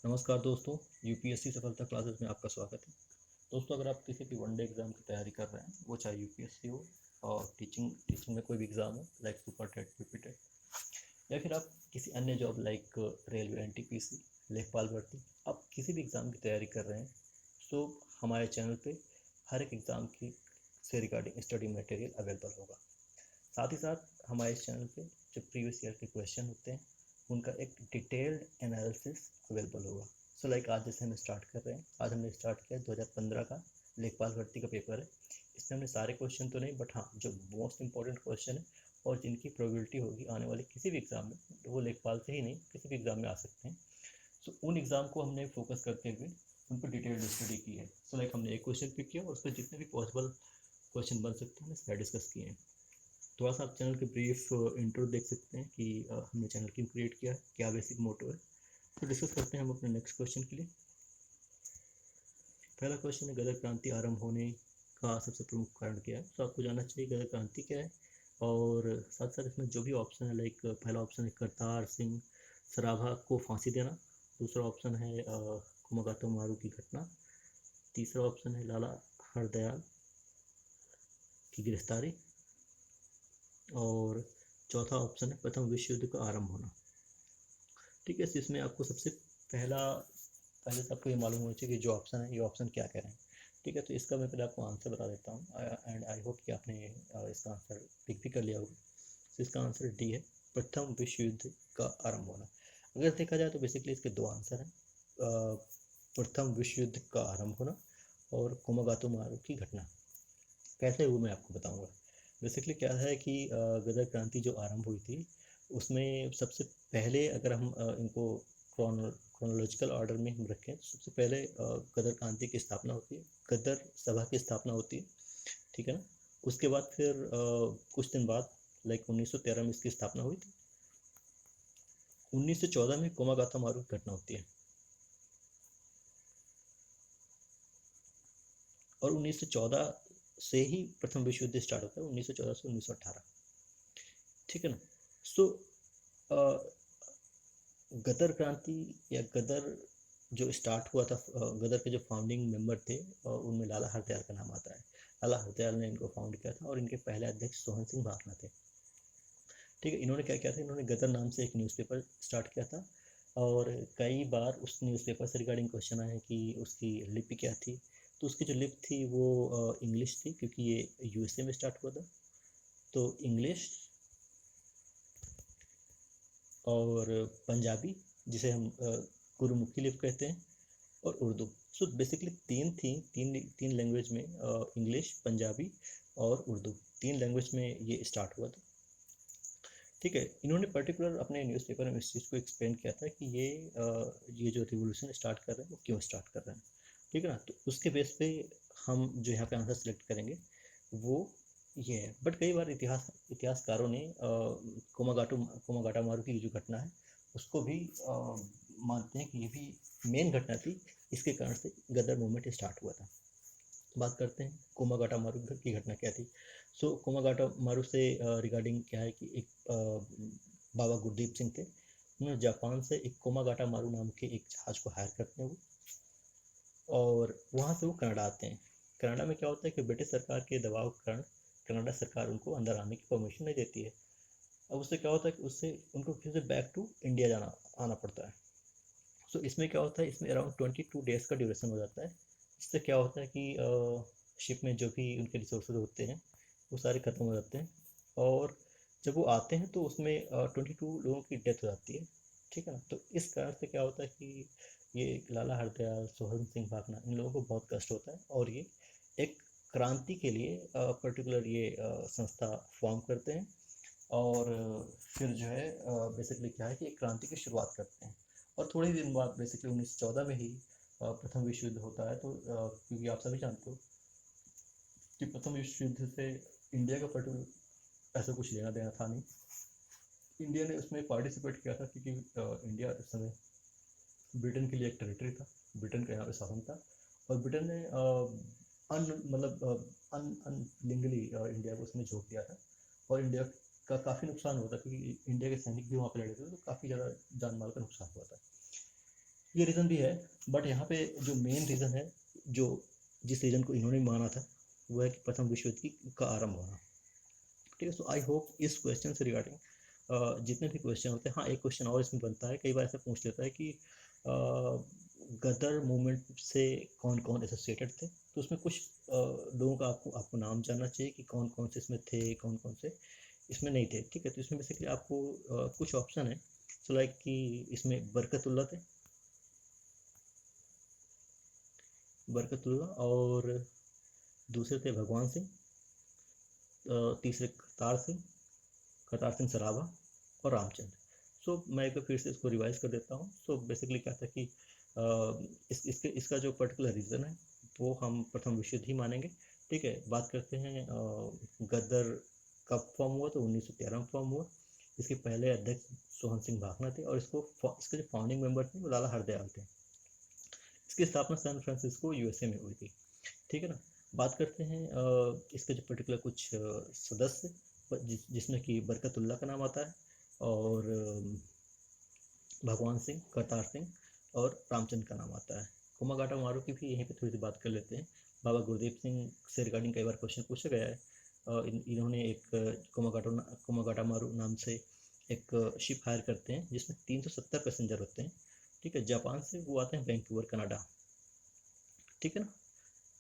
नमस्कार दोस्तों, यूपीएससी सफलता क्लासेस में आपका स्वागत है। दोस्तों, अगर आप किसी भी वनडे एग्ज़ाम की तैयारी कर रहे हैं, वो चाहे यूपीएससी हो और टीचिंग में कोई भी एग्ज़ाम हो like super TET, PP TET, या फिर आप किसी अन्य जॉब लाइक रेलवे, एनटीपीसी, लेखपाल भर्ती, आप किसी भी एग्ज़ाम की तैयारी कर रहे हैं, तो हमारे चैनल पे हर एक एग्ज़ाम की से रिगार्डिंग स्टडी मटेरियल अवेलेबल होगा। साथ ही साथ हमारे इस चैनल पे जो प्रीवियस ईयर के क्वेश्चन होते हैं, उनका एक डिटेल्ड एनालिसिस अवेलेबल होगा। सो लाइक आज जैसे हम स्टार्ट कर रहे हैं, आज हमने स्टार्ट किया 2015 का लेखपाल भर्ती का पेपर है। इसमें हमने सारे क्वेश्चन तो नहीं, बट हाँ, जो मोस्ट इंपॉर्टेंट क्वेश्चन है और जिनकी प्रोबेबिलिटी होगी आने वाले किसी भी एग्ज़ाम में, वो लेखपाल से ही नहीं किसी भी एग्ज़ाम में आ सकते हैं। सो उन एग्ज़ाम को हमने फोकस करते हुए उन पर डिटेल्ड स्टडी की है। सो लाइक हमने एक क्वेश्चन पिक किया और उस पर जितने भी पॉसिबल क्वेश्चन बन सकते हैं हमने सारे डिस्कस किए हैं। थोड़ा सा आप चैनल के ब्रीफ इंट्रो देख सकते हैं कि हमने चैनल क्यों क्रिएट किया है, क्या बेसिक मोटो है। तो डिस्कस करते हैं हम अपने नेक्स्ट क्वेश्चन के लिए। पहला क्वेश्चन है, गदर क्रांति आरंभ होने का सबसे प्रमुख कारण क्या है। तो आपको जानना चाहिए गदर क्रांति क्या है, और साथ साथ इसमें जो भी ऑप्शन है, लाइक पहला ऑप्शन है करतार सिंह सराभा को फांसी देना, दूसरा ऑप्शन है कुमागातो मारू की घटना, तीसरा ऑप्शन है लाला हरदयाल की गिरफ्तारी, और चौथा ऑप्शन है प्रथम विश्व युद्ध का आरंभ होना। ठीक है, इसमें आपको सबसे पहले तो आपको ये मालूम होना चाहिए कि जो ऑप्शन है ये ऑप्शन क्या कह रहे हैं। ठीक है, तो इसका मैं पहले आपको आंसर बता देता हूँ एंड आई होप कि आपने इसका आंसर पिक भी कर लिया होगा। तो इसका आंसर डी है, प्रथम विश्व युद्ध का आरंभ होना। अगर देखा जाए तो बेसिकली इसके दो आंसर हैं, प्रथम विश्व युद्ध का आरंभ होना और कुमागातो मारू की घटना। कैसे हुआ मैं आपको बताऊंगा। बेसिकली क्या है कि गदर क्रांति जो आरंभ हुई थी, उसमें सबसे पहले अगर हम इनको क्रोनोलॉजिकल ऑर्डर में हम रखें, तो सबसे पहले गदर क्रांति की स्थापना होती है, गदर सभा की स्थापना होती है। ठीक है ना। उसके बाद फिर कुछ दिन बाद लाइक 1913 में इसकी स्थापना हुई थी। 1914 में कोमागाता मारू की घटना होती है और 1914 से ही प्रथम विश्व युद्ध स्टार्ट होता है, 1914 से 1918। ठीक है ना। सो गदर क्रांति या गदर जो स्टार्ट हुआ था, गदर के जो फाउंडिंग मेंबर थे उनमें लाला हरदयाल का नाम आता है। लाला हरदयाल ने इनको फाउंड किया था और इनके पहले अध्यक्ष सोहन सिंह भाभना थे। ठीक है, इन्होंने क्या किया था, इन्होंने गदर नाम से एक न्यूज़पेपर स्टार्ट किया था और कई बार उस न्यूज़पेपर से रिगार्डिंग क्वेश्चन आए कि उसकी लिपि क्या थी। तो उसकी जो लिपि थी वो इंग्लिश थी, क्योंकि ये यूएसए में स्टार्ट हुआ था। तो इंग्लिश और पंजाबी, जिसे हम गुरुमुखी लिपि कहते हैं, और उर्दू। सो बेसिकली तीन थी, तीन लैंग्वेज में, इंग्लिश, पंजाबी और उर्दू, तीन लैंग्वेज में ये स्टार्ट हुआ था। ठीक है, इन्होंने पर्टिकुलर अपने न्यूज़पेपर में इस चीज़ को एक्सप्लेन किया था कि ये जो रिवोल्यूशन स्टार्ट कर रहे हैं वो क्यों स्टार्ट कर रहे हैं। ठीक है ना। तो उसके बेस पे हम जो यहाँ पे आंसर सेलेक्ट करेंगे वो ये है। बट कई बार इतिहासकारों ने कोमागाटा मारू की जो घटना है उसको भी मानते हैं कि ये भी मेन घटना थी, इसके कारण से गदर मूवमेंट स्टार्ट हुआ था। बात करते हैं कोमागाटा मारू की घटना क्या थी। सो कोमागाटा मारू से रिगार्डिंग क्या है कि एक बाबा गुरदीप सिंह थे, उन्होंने जापान से एक कोमागाटा मारू नाम के एक जहाज को हायर करते हैं वो, और वहाँ से वो कनाडा आते हैं। कनाडा में क्या होता है कि ब्रिटिश सरकार के दबाव के कारण कनाडा सरकार उनको अंदर आने की परमिशन नहीं देती है। अब उससे क्या होता है कि उससे उनको फिर से बैक टू इंडिया आना पड़ता है। सो इसमें क्या होता है, इसमें अराउंड 22 डेज़ का ड्यूरेशन हो जाता है। इससे क्या होता है कि शिप में जो भी उनके रिसोर्सेज होते हैं वो सारे ख़त्म हो जाते हैं, और जब वो आते हैं तो उसमें 22 लोगों की डेथ हो जाती है। ठीक है ना। तो इस कारण से क्या होता है कि ये लाला हरदयाल, सोहन सिंह भाभना, इन लोगों को बहुत कष्ट होता है और ये एक क्रांति के लिए पर्टिकुलर ये संस्था फॉर्म करते हैं, और फिर जो है बेसिकली क्या है कि एक क्रांति की शुरुआत करते हैं। और थोड़े ही दिन बाद बेसिकली 1914 में ही प्रथम विश्व युद्ध होता है। तो क्योंकि आप सभी जानते हो कि प्रथम विश्व युद्ध से इंडिया का पर्टिकुलर ऐसा कुछ लेना देना था नहीं। इंडिया ने उसमें पार्टिसिपेट किया था क्योंकि इंडिया उस समय ब्रिटेन के लिए एक टेरिटरी था, ब्रिटेन का यहाँ पे शासन था, और ब्रिटेन ने अन मतलब अनलिंगली इंडिया को उसमें झोंक दिया था, और इंडिया का काफ़ी नुकसान हुआ था क्योंकि इंडिया के सैनिक भी वहाँ पे लड़े थे, तो काफ़ी ज़्यादा जान माल का नुकसान हुआ था। ये रीज़न भी है, बट यहाँ पे जो मेन रीज़न है, जो जिस रीज़न को इन्होंने माना था, वो है कि प्रथम विश्व युद्ध का आरंभ होना। ठीक है, सो आई होप इस क्वेश्चन से रिगार्डिंग जितने भी क्वेश्चन होते हैं, हाँ एक क्वेश्चन और इसमें बनता है, कई बार ऐसा पूछ लेता है कि गदर मूवमेंट से कौन कौन एसोसिएटेड थे, तो उसमें कुछ लोगों का आपको नाम जानना चाहिए कि कौन कौन से इसमें थे, कौन कौन से इसमें नहीं थे। ठीक है, तो इसमें बेसिकली आपको कुछ ऑप्शन है, सो लाइक कि इसमें बरकतुल्ला थे, बरकतुल्ला, और दूसरे थे भगवान सिंह, तीसरे करतार सिंह सराभा, और रामचंद्र। सो मैं एक बार फिर से इसको रिवाइज कर देता हूँ। सो बेसिकली क्या था कि इसका जो पर्टिकुलर रीज़न है वो हम प्रथम विश्व युद्ध ही मानेंगे। ठीक है, बात करते हैं गदर कब फॉर्म हुआ, तो 1913 में फॉर्म हुआ। इसके पहले अध्यक्ष सोहन सिंह भाभना थे, और इसके जो फाउंडिंग मेंबर थे वो लाला हरदयाल थे। इसकी स्थापना सैन फ्रांसिस्को यूएसए में हुई थी। ठीक है ना। बात करते हैं इसके जो पर्टिकुलर कुछ सदस्य, जिसमें कि बरकतुल्ला का नाम आता है, और भगवान सिंह, करतार सिंह, और रामचंद्र का नाम आता है। कोमागाटा मारू की भी यहीं पे थोड़ी सी बात कर लेते हैं। बाबा गुरदीप सिंह से रिगार्डिंग कई बार क्वेश्चन पूछा गया है। इन्होंने एक कोमागाटा मारू नाम से एक शिप हायर करते हैं, जिसमें 370 पैसेंजर होते हैं। ठीक है, जापान से वो आते हैं वैंकूवर कनाडा। ठीक है ना।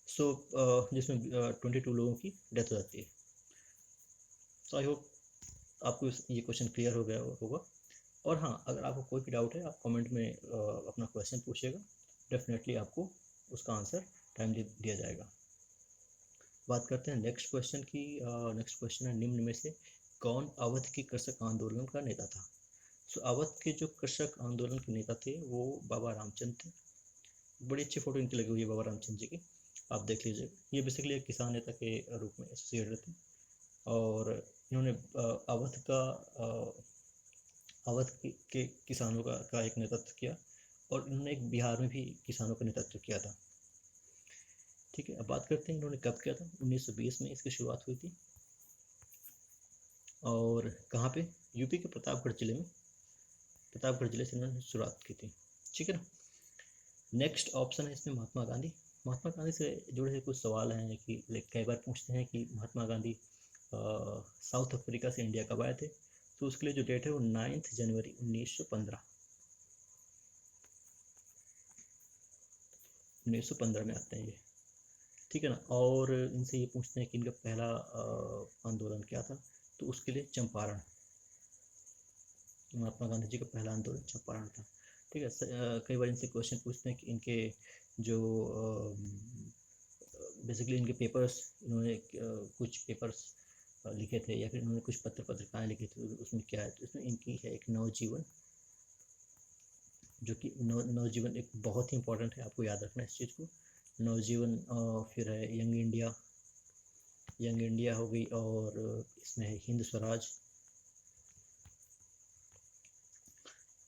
सो जिसमें 22 लोगों की डेथ हो जाती है। सो आई होप आपको ये क्वेश्चन क्लियर हो गया होगा। और हाँ, अगर आपको कोई भी डाउट है, आप कमेंट में अपना क्वेश्चन पूछिएगा, डेफिनेटली आपको उसका आंसर टाइमली दिया जाएगा। बात करते हैं नेक्स्ट क्वेश्चन की। नेक्स्ट क्वेश्चन है, निम्न में से कौन अवध के कृषक आंदोलन का नेता था? सो अवध के जो कृषक आंदोलन के नेता थे वो बाबा रामचंद्र थे। बड़ी अच्छी फोटो इनकी लगी हुई है बाबा रामचंद्र जी की, आप देख लीजिएगा। ये बेसिकली एक किसान नेता के रूप में एसोसिएटेड थे, और इन्होंने अवध के किसानों का एक नेतृत्व किया, और इन्होंने एक बिहार में भी किसानों का नेतृत्व किया था। ठीक है, अब बात करते हैं इन्होंने कब किया था। 1920 में इसकी शुरुआत हुई थी, और कहाँ पे? यूपी के प्रतापगढ़ जिले से इन्होंने शुरुआत की थी। ठीक है ना। नेक्स्ट ऑप्शन है इसमें महात्मा गांधी। महात्मा गांधी से जुड़े हुए कुछ सवाल हैं कि कई बार पूछते हैं कि महात्मा गांधी साउथ अफ्रीका से इंडिया कब आए थे, तो उसके लिए जो डेट है वो 9 जनवरी 1915 में आते हैं ये। ठीक है ना। और इनसे ये पूछते हैं कि इनका पहला आंदोलन क्या था, तो उसके लिए चंपारण, महात्मा गांधी जी का पहला आंदोलन चंपारण था। ठीक है, कई बार इनसे क्वेश्चन पूछते हैं कि इनके जो बेसिकली इनके पेपर्स, इन्होंने कुछ पेपर्स लिखे थे, या फिर इन्होंने कुछ पत्रिकाएं लिखी थी, उसमें क्या है, तो इसमें इनकी है एक नवजीवन, जो कि नवजीवन एक बहुत ही इंपॉर्टेंट है, आपको याद रखना इस चीज़ को। नवजीवन, फिर है यंग इंडिया हो गई, और इसमें है हिंद स्वराज।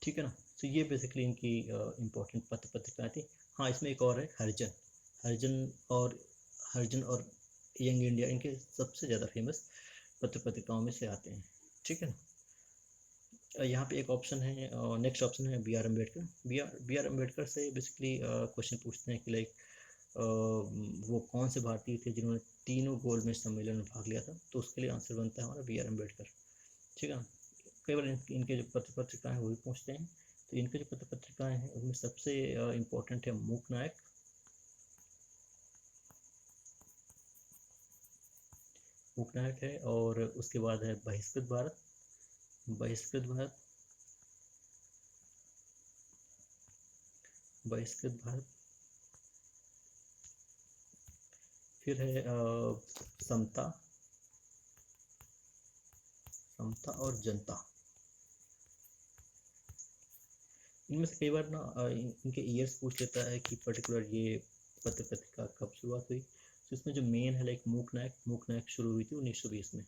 ठीक है ना। तो ये बेसिकली इनकी इम्पोर्टेंट पत्रिकाएँ थी। हाँ, इसमें एक और है हरिजन। हरिजन और हरिजन और यंग इंडिया इनके सबसे ज़्यादा फेमस पत्रिकाओं में से आते हैं। ठीक है ना। यहाँ पे एक ऑप्शन है, नेक्स्ट ऑप्शन है B R Ambedkar. B R Ambedkar से बेसिकली क्वेश्चन पूछते हैं कि लाइक वो कौन से भारतीय थे जिन्होंने तीनों गोल मेज सम्मेलन में भाग लिया था, तो उसके लिए आंसर बनता है हमारा बी आर अम्बेडकर। ठीक है। कई बार इनके जो पत्रिकाएँ हैं वो भी पूछते हैं। तो इनके जो पत्रिकाएँ हैं उनमें सबसे इम्पोर्टेंट है मूक नायक, है, और उसके बाद है बहिष्कृत भारत, बहिष्कृत भारत, बहिष्कृत भारत। फिर है समता, समता और जनता। इनमें से कई बार ना इनके ईयर्स पूछ लेता है कि पर्टिकुलर ये पत्रिका कब शुरुआत हुई। तो इसमें जो मेन है लाइक मूक नायक शुरू हुई थी 1920 में।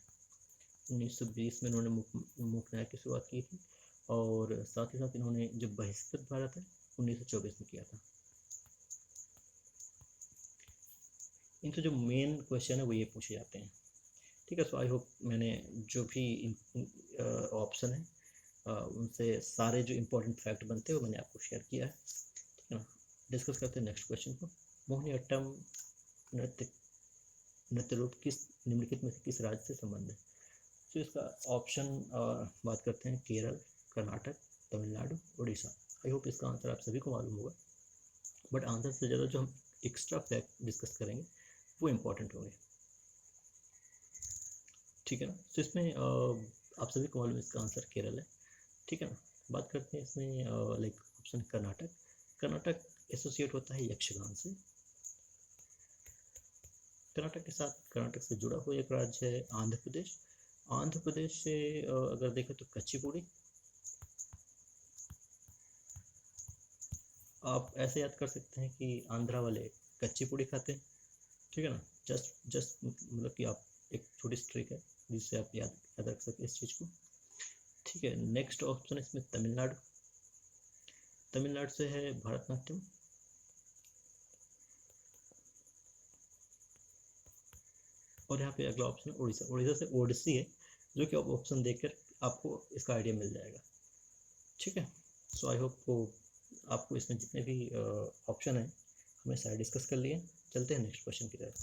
1920 में इन्होंने मूक नायक की शुरुआत की थी, और साथ ही साथ इन्होंने जो बहिष्कृत भारत है 1924 में किया था। इनसे जो मेन क्वेश्चन है वो ये पूछे जाते हैं। ठीक है, सो आई होप मैंने जो भी ऑप्शन है उनसे सारे जो इम्पोर्टेंट फैक्ट बनते हैं वो मैंने आपको शेयर किया है। ठीक है ना। डिस्कस करते हैं नेक्स्ट क्वेश्चन को। मोहिनीअट्टम नृत्य नृत्य रूप किस निम्नलिखित में से किस राज्य से संबंध है? तो इसका ऑप्शन बात करते हैं केरल, कर्नाटक, तमिलनाडु, उड़ीसा। आई होप इसका आंसर आप सभी को मालूम होगा, बट आंसर से ज़्यादा जो हम एक्स्ट्रा फैक्ट डिस्कस करेंगे वो इम्पोर्टेंट होंगे, ठीक है ना। तो इसमें आप सभी को मालूम है इसका आंसर केरल है, ठीक है ना। बात करते हैं इसमें like option Karnataka. Karnataka associate होता है यक्षगान से। कर्नाटक से जुड़ा हुआ एक राज्य है आंध्र प्रदेश। आंध्र प्रदेश से अगर देखें तो कच्चीपुड़ी, आप ऐसे याद कर सकते हैं कि आंध्रा वाले कच्चीपुड़ी खाते हैं, ठीक है ना। जस्ट मतलब कि आप एक छोटी सी ट्रिक है जिससे आप याद रख सकते इस चीज़ को, ठीक है। नेक्स्ट ऑप्शन है इसमें तमिलनाडु। तमिलनाडु से है भरतनाट्यम। और यहाँ पे अगला ऑप्शन है उड़ीसा। उड़ीसा से ओडिसी है, जो कि आप ऑप्शन देखकर आपको इसका आइडिया मिल जाएगा, ठीक है। सो आई होप आपको इसमें जितने भी ऑप्शन है हमने सारे डिस्कस कर लिए। चलते हैं नेक्स्ट क्वेश्चन की तरफ।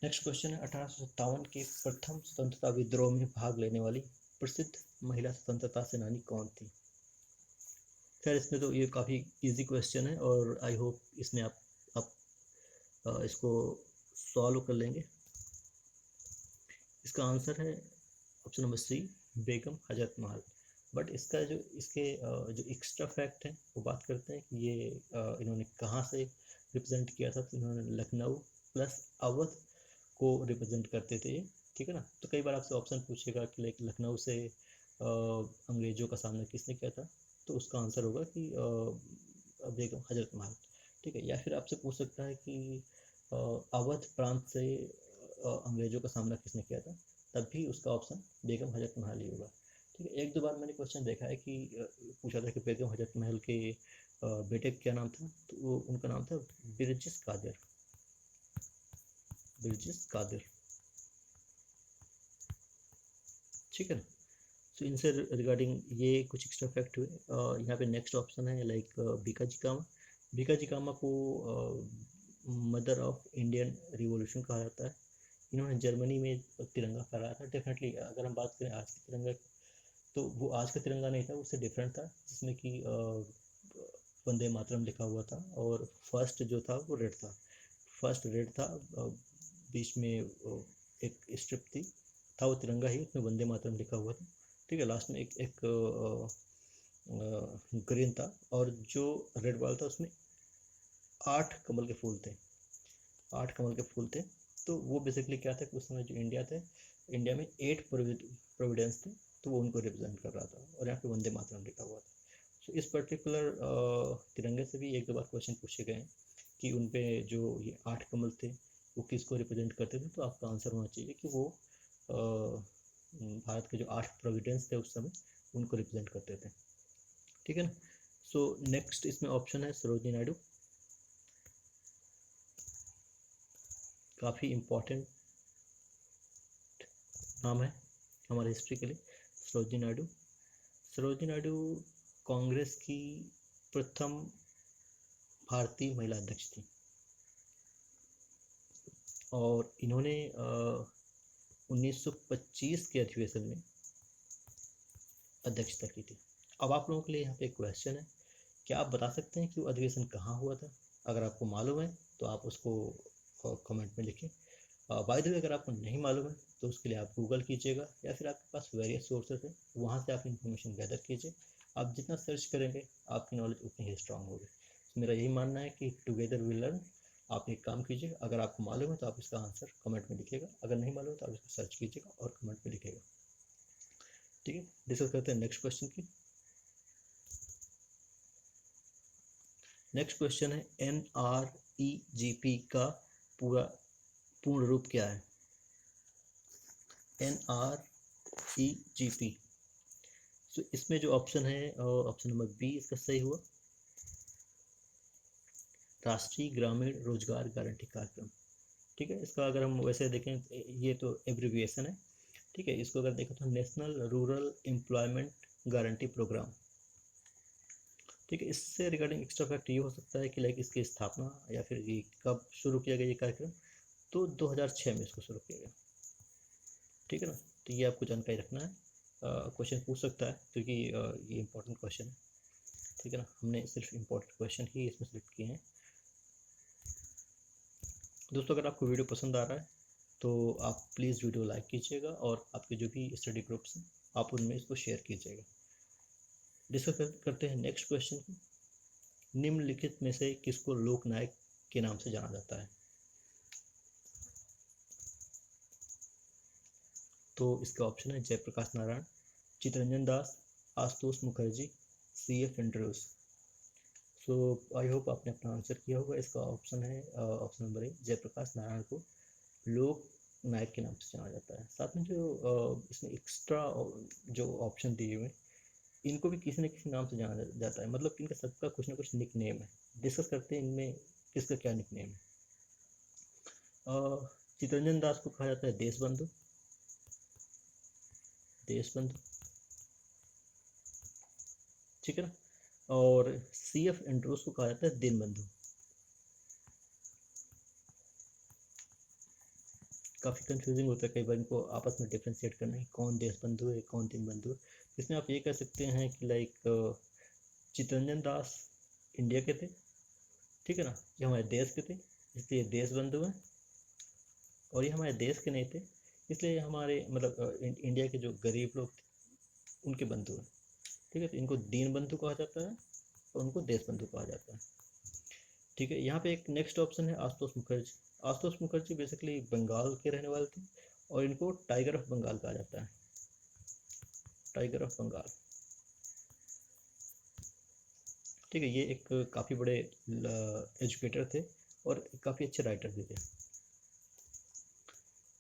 नेक्स्ट क्वेश्चन है 1857 के प्रथम स्वतंत्रता विद्रोह में भाग लेने वाली प्रसिद्ध महिला स्वतंत्रता सेनानी कौन थी? खैर इसमें तो ये काफ़ी इजी क्वेश्चन है और आई होप इसमें आप इसको सॉल्व कर लेंगे। इसका आंसर है option number C, Begum Hazrat Mahal. But इसका इसके जो एक्स्ट्रा फैक्ट है वो बात करते हैं कि ये इन्होंने कहाँ से रिप्रेजेंट किया था। तो इन्होंने लखनऊ प्लस अवध को रिप्रेजेंट करते थे, ठीक है ना। तो कई बार आपसे ऑप्शन पूछेगा कि लाइक लखनऊ से अंग्रेजों का सामना किसने किया था, तो उसका आंसर होगा कि बेगम हजरत महल, ठीक है। या फिर आपसे पूछ सकता है कि अवध प्रांत से अंग्रेजों का सामना किसने किया था, तब भी उसका ऑप्शन बेगम हजरत महल ही होगा, ठीक है। एक दो बार मैंने क्वेश्चन देखा है कि पूछा था कि बेगम हजरत महल के बेटे का क्या नाम था, तो वो उनका नाम था बिरजिस कादिर। बिरजिस कादिर, ठीक है ना। सो इनसे रिगार्डिंग ये कुछ एक्स्ट्रा फैक्ट हुए। यहाँ पे नेक्स्ट ऑप्शन है लाइक बीकाजी कामा। बीकाजी कामा को मदर ऑफ इंडियन रिवॉल्यूशन कहा जाता है। इन्होंने जर्मनी में तिरंगा फहराया था। डेफिनेटली अगर हम बात करें आज के तिरंगा, तो वो आज का तिरंगा नहीं था, उससे डिफरेंट था, जिसमें कि वंदे मातरम लिखा हुआ था और फर्स्ट जो था वो रेड था। फर्स्ट रेड था, बीच में एक स्ट्रिप था वो तिरंगा ही, उसमें वंदे मातरम लिखा हुआ था, ठीक है। लास्ट में एक ग्रीन था और जो रेड वाला था उसमें 8 कमल के फूल थे। 8 कमल के फूल थे। तो वो बेसिकली क्या था कि उस समय जो इंडिया में 8 प्रोविडेंस थे, तो वो उनको रिप्रेजेंट कर रहा था और यहाँ पे वंदे मातरम लिखा हुआ था। तो इस पर्टिकुलर तिरंगे से भी एक दो बार क्वेश्चन पूछे गए हैं कि उन पे जो ये 8 कमल थे वो किसको रिप्रेजेंट करते थे। तो आपका आंसर होना चाहिए कि वो भारत के जो 8 प्रोविडेंस थे उस समय उनको रिप्रेजेंट करते थे, ठीक है ना। सो नेक्स्ट इसमें ऑप्शन है सरोजिनी नायडू। काफ़ी इम्पोर्टेंट नाम है हमारे हिस्ट्री के लिए, सरोजिनी नायडू। सरोजिनी नायडू कांग्रेस की प्रथम भारतीय महिला अध्यक्ष थी और इन्होंने 1925 के अधिवेशन में अध्यक्षता की थी। अब आप लोगों के लिए यहाँ पे एक क्वेश्चन है, क्या आप बता सकते हैं कि वो अधिवेशन कहाँ हुआ था? अगर आपको मालूम है तो आप उसको कमेंट में लिखें। बाय द वे अगर आपको नहीं मालूम है तो उसके लिए आप गूगल कीजिएगा या फिर आपके पास वेरियस सोर्सेज है, वहाँ से आप इन्फॉर्मेशन गैदर कीजिए। आप जितना सर्च करेंगे आपकी नॉलेज उतनी ही स्ट्रांग होगी। तो मेरा यही मानना है कि टुगेदर वी लर्न। आप एक काम कीजिए, अगर आपको मालूम है तो आप इसका आंसर कमेंट में लिखिएगा, अगर नहीं मालूम है तो आप इसको सर्च कीजिएगा और कमेंट में लिखिएगा, ठीक है। डिस्कस करते हैं नेक्स्ट क्वेश्चन की। नेक्स्ट क्वेश्चन है NREGP का पूर्ण रूप क्या है? NREGP। तो इसमें जो ऑप्शन है ऑप्शन नंबर बी इसका सही हुआ, राष्ट्रीय ग्रामीण रोजगार गारंटी कार्यक्रम, ठीक है। इसका अगर हम वैसे देखें ये तो एब्रिविएशन है, ठीक है। इसको अगर देखें तो national rural employment guarantee programme, ठीक है। इससे रिगार्डिंग एक्स्ट्रा फैक्ट ये हो सकता है कि लाइक इसकी स्थापना या फिर ये कब शुरू किया गया ये कार्यक्रम, तो 2006 में इसको शुरू किया गया। ठीक है ना, तो ये आपको जानकारी रखना है। क्वेश्चन पूछ सकता है क्योंकि ये इंपॉर्टेंट क्वेश्चन है। ठीक है ना, हमने सिर्फ इंपॉर्टेंट क्वेश्चन ही इसमें सेलेक्ट किए हैं। दोस्तों अगर आपको वीडियो पसंद आ रहा है तो आप प्लीज़ वीडियो लाइक कीजिएगा और आपके जो भी स्टडी ग्रुप्स हैं आप उनमें इसको शेयर कीजिएगा। डिस्कस करते हैं नेक्स्ट क्वेश्चन को। निम्नलिखित में से किसको लोकनायक के नाम से जाना जाता है? तो इसका ऑप्शन है Jayaprakash Narayan, Chittaranjan Das, Ashutosh Mukherjee, CF Andrews. So I hope आपने अपना आंसर किया होगा। इसका ऑप्शन है option number A, Jayaprakash Narayan को लोक नायक के नाम से जाना जाता है। साथ में जो इसमें एक्स्ट्रा जो ऑप्शन दिए हुए इनको भी किसी न किसी नाम से जाना जाता है, मतलब इनका सबका कुछ ना कुछ निक नेम है। डिस्कस करते हैं इनमें किसका क्या निक नेम है। चित्तरंजन दास को कहा जाता है देशबंधु, देशबंधु, ठीक है ना। और CF एंड्रोस को कहा जाता है दीनबंधु। काफ़ी कंफ्यूजिंग होता है कई बार इनको आपस में डिफ्रेंशिएट करना है, कौन देशबंधु है कौन दीनबंधु है। इसमें आप ये कह सकते हैं कि लाइक चित्तरंजन दास इंडिया के थे, ठीक है ना, ये हमारे देश के थे इसलिए देशबंधु हैं, और ये हमारे देश के नहीं थे इसलिए हमारे मतलब इंडिया के जो गरीब लोग थे उनके बंधु हैं। ठीक है, तो इनको दीनबंधु कहा जाता है और उनको देशबंधु कहा जाता है। ठीक है, यहाँ पे एक नेक्स्ट ऑप्शन है आशुतोष मुखर्जी। आशुतोष मुखर्जी बेसिकली बंगाल के रहने वाले थे और इनको टाइगर ऑफ बंगाल कहा जाता है, टाइगर ऑफ बंगाल। ठीक है, ये एक काफ़ी बड़े एजुकेटर थे और काफ़ी अच्छे राइटर भी थे।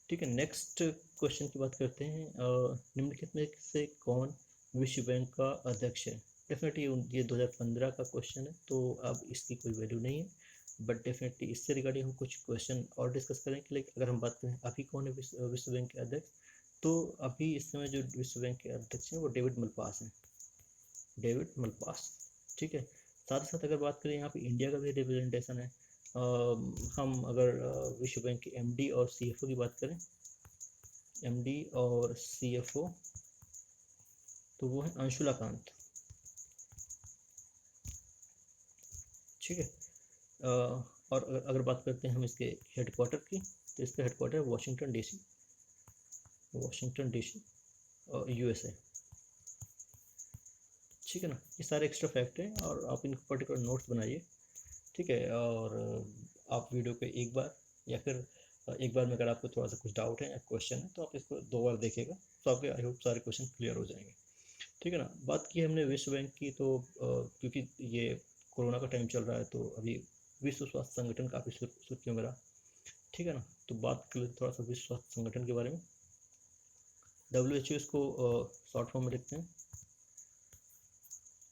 ठीक है, नेक्स्ट क्वेश्चन की बात करते हैं। निम्नलिखित में से कौन विश्व बैंक का अध्यक्ष है? डेफिनेटली ये 2015 का क्वेश्चन है तो अब इसकी कोई वैल्यू नहीं है, बट डेफिनेटली इससे रिगार्डिंग हम कुछ क्वेश्चन और डिस्कस करेंगे। लाइक अगर हम बात करें अभी कौन है विश्व बैंक के अध्यक्ष, तो अभी इस समय जो विश्व बैंक के अध्यक्ष हैं वो डेविड मलपास हैं, डेविड मलपास। ठीक है, साथ ही साथ अगर बात करें यहाँ पे इंडिया का भी रिप्रेजेंटेशन है। हम अगर विश्व बैंक के MD और CFO की बात करें, MD और CFO तो वो है अंशुला कांत। ठीक है, और अगर बात करते हैं हम इसके हेडक्वार्टर की, तो इसका हेडक्वार्टर है Washington DC, Washington DC USA। ठीक है ना, ये सारे एक्स्ट्रा फैक्ट हैं और आप इनको पर्टिकुलर नोट्स बनाइए। ठीक है, और आप वीडियो को एक बार या फिर एक बार में अगर आपको थोड़ा सा कुछ डाउट है या क्वेश्चन है तो आप इसको 2 बार देखिएगा तो आपके आई होप सारे क्वेश्चन क्लियर हो जाएंगे। ठीक है ना, बात की हमने विश्व बैंक की तो क्योंकि ये कोरोना का टाइम चल रहा है तो अभी विश्व स्वास्थ्य संगठन काफ़ी सुर्खियों में रहा। ठीक है ना, तो बात कर लेते थोड़ा सा विश्व स्वास्थ्य संगठन के बारे में। WHO इसको शॉर्ट फॉर्म में लिखते हैं,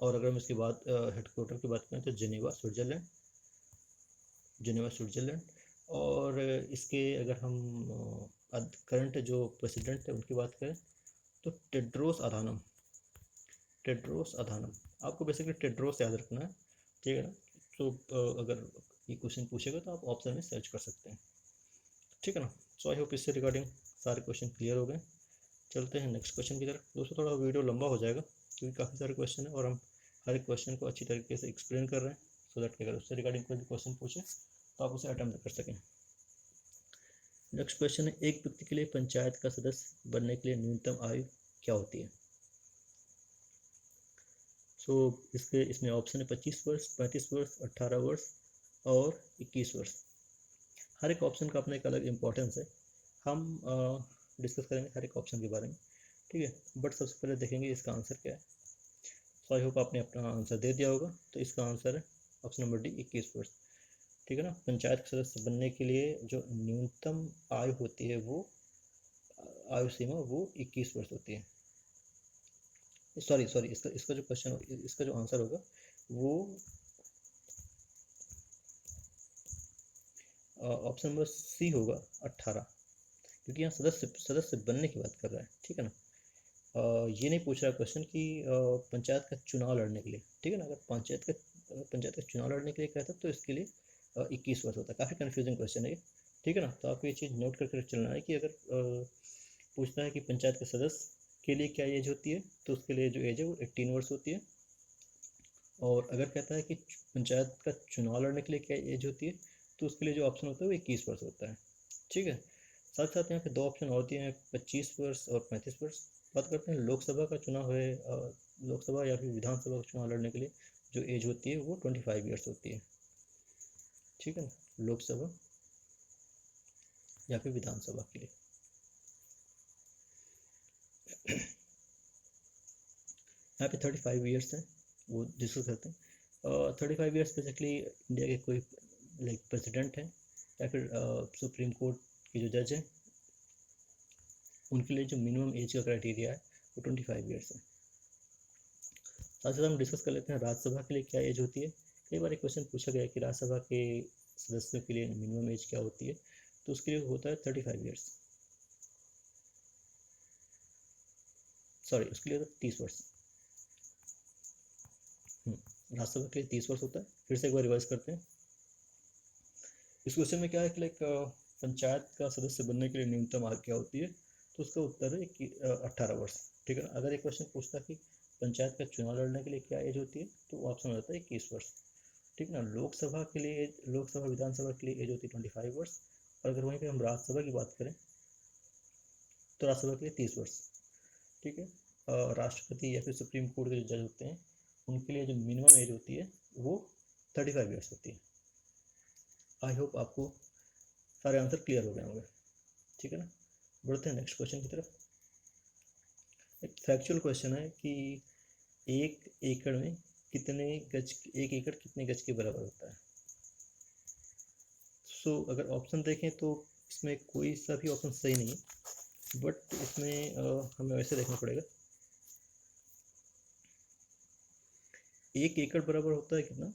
और अगर हम इसकी बात हेडक्वार्टर की बात करें तो जेनेवा स्विट्जरलैंड, जेनेवा स्विट्जरलैंड। और इसके अगर हम करंट जो प्रेसिडेंट है उनकी बात करें तो टेड्रोस अधानम, टेड्रोस अधानम। आपको बेसिकली टेड्रोस याद रखना है, ठीक है ना। तो अगर ये क्वेश्चन पूछेगा तो आप ऑप्शन में सर्च कर सकते हैं। ठीक है ना, सो आई होप इससे रिगार्डिंग सारे क्वेश्चन क्लियर हो गए। चलते हैं नेक्स्ट क्वेश्चन की तरफ। दोस्तों थोड़ा वीडियो लंबा हो जाएगा क्योंकि काफ़ी सारे क्वेश्चन है और हम हर एक क्वेश्चन को अच्छी तरीके से एक्सप्लेन कर रहे हैं, सो दैट अगर उससे रिगार्डिंग कोई भी क्वेश्चन पूछे तो आप उसे अटेम्प्ट कर सकें। नेक्स्ट क्वेश्चन है, एक व्यक्ति के लिए पंचायत का सदस्य बनने के लिए न्यूनतम आयु क्या होती है? सो इसमें ऑप्शन है 25 वर्ष, 35 वर्ष, 18 वर्ष और 21 वर्ष। हर एक ऑप्शन का अपना एक अलग इम्पोर्टेंस है, हम डिस्कस करेंगे हर एक ऑप्शन के बारे में। ठीक है, बट सबसे पहले देखेंगे इसका आंसर क्या है। सो आई होप आपने अपना आंसर दे दिया होगा, तो इसका आंसर है ऑप्शन नंबर डी, 21 वर्ष। ठीक है ना, पंचायत का सदस्य बनने के लिए जो न्यूनतम आयु होती है वो आयु सीमा वो 21 वर्ष होती है। सॉरी इसका जो क्वेश्चन, इसका जो आंसर होगा वो ऑप्शन नंबर सी होगा, 18, क्योंकि यहाँ सदस्य बनने की बात कर रहा है। ठीक है ना, ये नहीं पूछ रहा क्वेश्चन कि पंचायत का चुनाव लड़ने के लिए, ठीक है ना, अगर पंचायत का चुनाव लड़ने के लिए कहता तो इसके लिए 21 वर्ष होता है। काफ़ी कन्फ्यूजिंग क्वेश्चन है ये, ठीक है ना। तो आपको ये चीज़ नोट करके चलना है कि अगर पूछता है कि पंचायत के सदस्य के लिए क्या एज होती है, तो उसके लिए जो एज है वो 18 वर्ष होती है। और अगर कहता है कि पंचायत का चुनाव लड़ने के लिए क्या एज होती है, तो उसके लिए जो ऑप्शन होता है वो 21 वर्ष होता है, ठीक है। साथ साथ यहाँ पे दो ऑप्शन और दिए हैं, 25 वर्ष और 35 वर्ष। बात करते हैं लोकसभा का चुनाव है, लोकसभा या फिर विधानसभा का चुनाव लड़ने के लिए जो एज होती है वो 25 ईयर्स होती है, ठीक है ना, लोकसभा या फिर विधानसभा के लिए। यहाँ पे 35 ईयर्स है, वो डिस्कस करते हैं। 35 ईयर्स बेसिकली इंडिया के कोई लाइक प्रेसिडेंट है या फिर सुप्रीम कोर्ट के जो जज हैं, उनके लिए जो मिनिमम एज का क्राइटेरिया है वो 25 ईयर्स है। साथ ही हम डिस्कस कर लेते हैं राज्यसभा के लिए क्या एज होती है। कई बार एक क्वेश्चन पूछा गया है कि राज्यसभा के सदस्यों के लिए मिनिमम एज क्या होती है, तो उसके लिए होता है 35 ईयर्स, सॉरी उसके लिए 30 वर्ष। राज्यसभा के लिए 30 वर्ष होता है। फिर से एक बार रिवाइज करते हैं। इस क्वेश्चन में क्या है कि लाइक पंचायत का सदस्य बनने के लिए न्यूनतम आयु क्या होती है, तो उसका उत्तर है कि 18 वर्ष, ठीक है ना। अगर एक क्वेश्चन पूछता है कि पंचायत का चुनाव लड़ने के लिए क्या एज होती है, तो ऑप्शन हो जाता है 21 वर्ष, ठीक है ना। लोकसभा के लिए लोकसभा विधानसभा के लिए एज होती है 25 वर्ष। और अगर वहीं पे हम राज्यसभा की बात करें तो राज्यसभा के लिए 30 वर्ष, ठीक है। राष्ट्रपति या फिर सुप्रीम कोर्ट के जो जज होते हैं, उनके लिए जो मिनिमम एज होती है वो 35 ईयर्स होती है। आई होप आपको सारे आंसर क्लियर हो गए होंगे, ठीक है ना। बढ़ते हैं नेक्स्ट क्वेश्चन की तरफ। एक फैक्चुअल क्वेश्चन है कि एक एकड़ में कितने गज, एक एकड़ कितने गज के बराबर होता है। सो अगर ऑप्शन देखें तो इसमें कोई सा भी ऑप्शन सही नहीं है, बट इसमें हमें वैसे देखना पड़ेगा। एक एकड़ बराबर होता है कितना,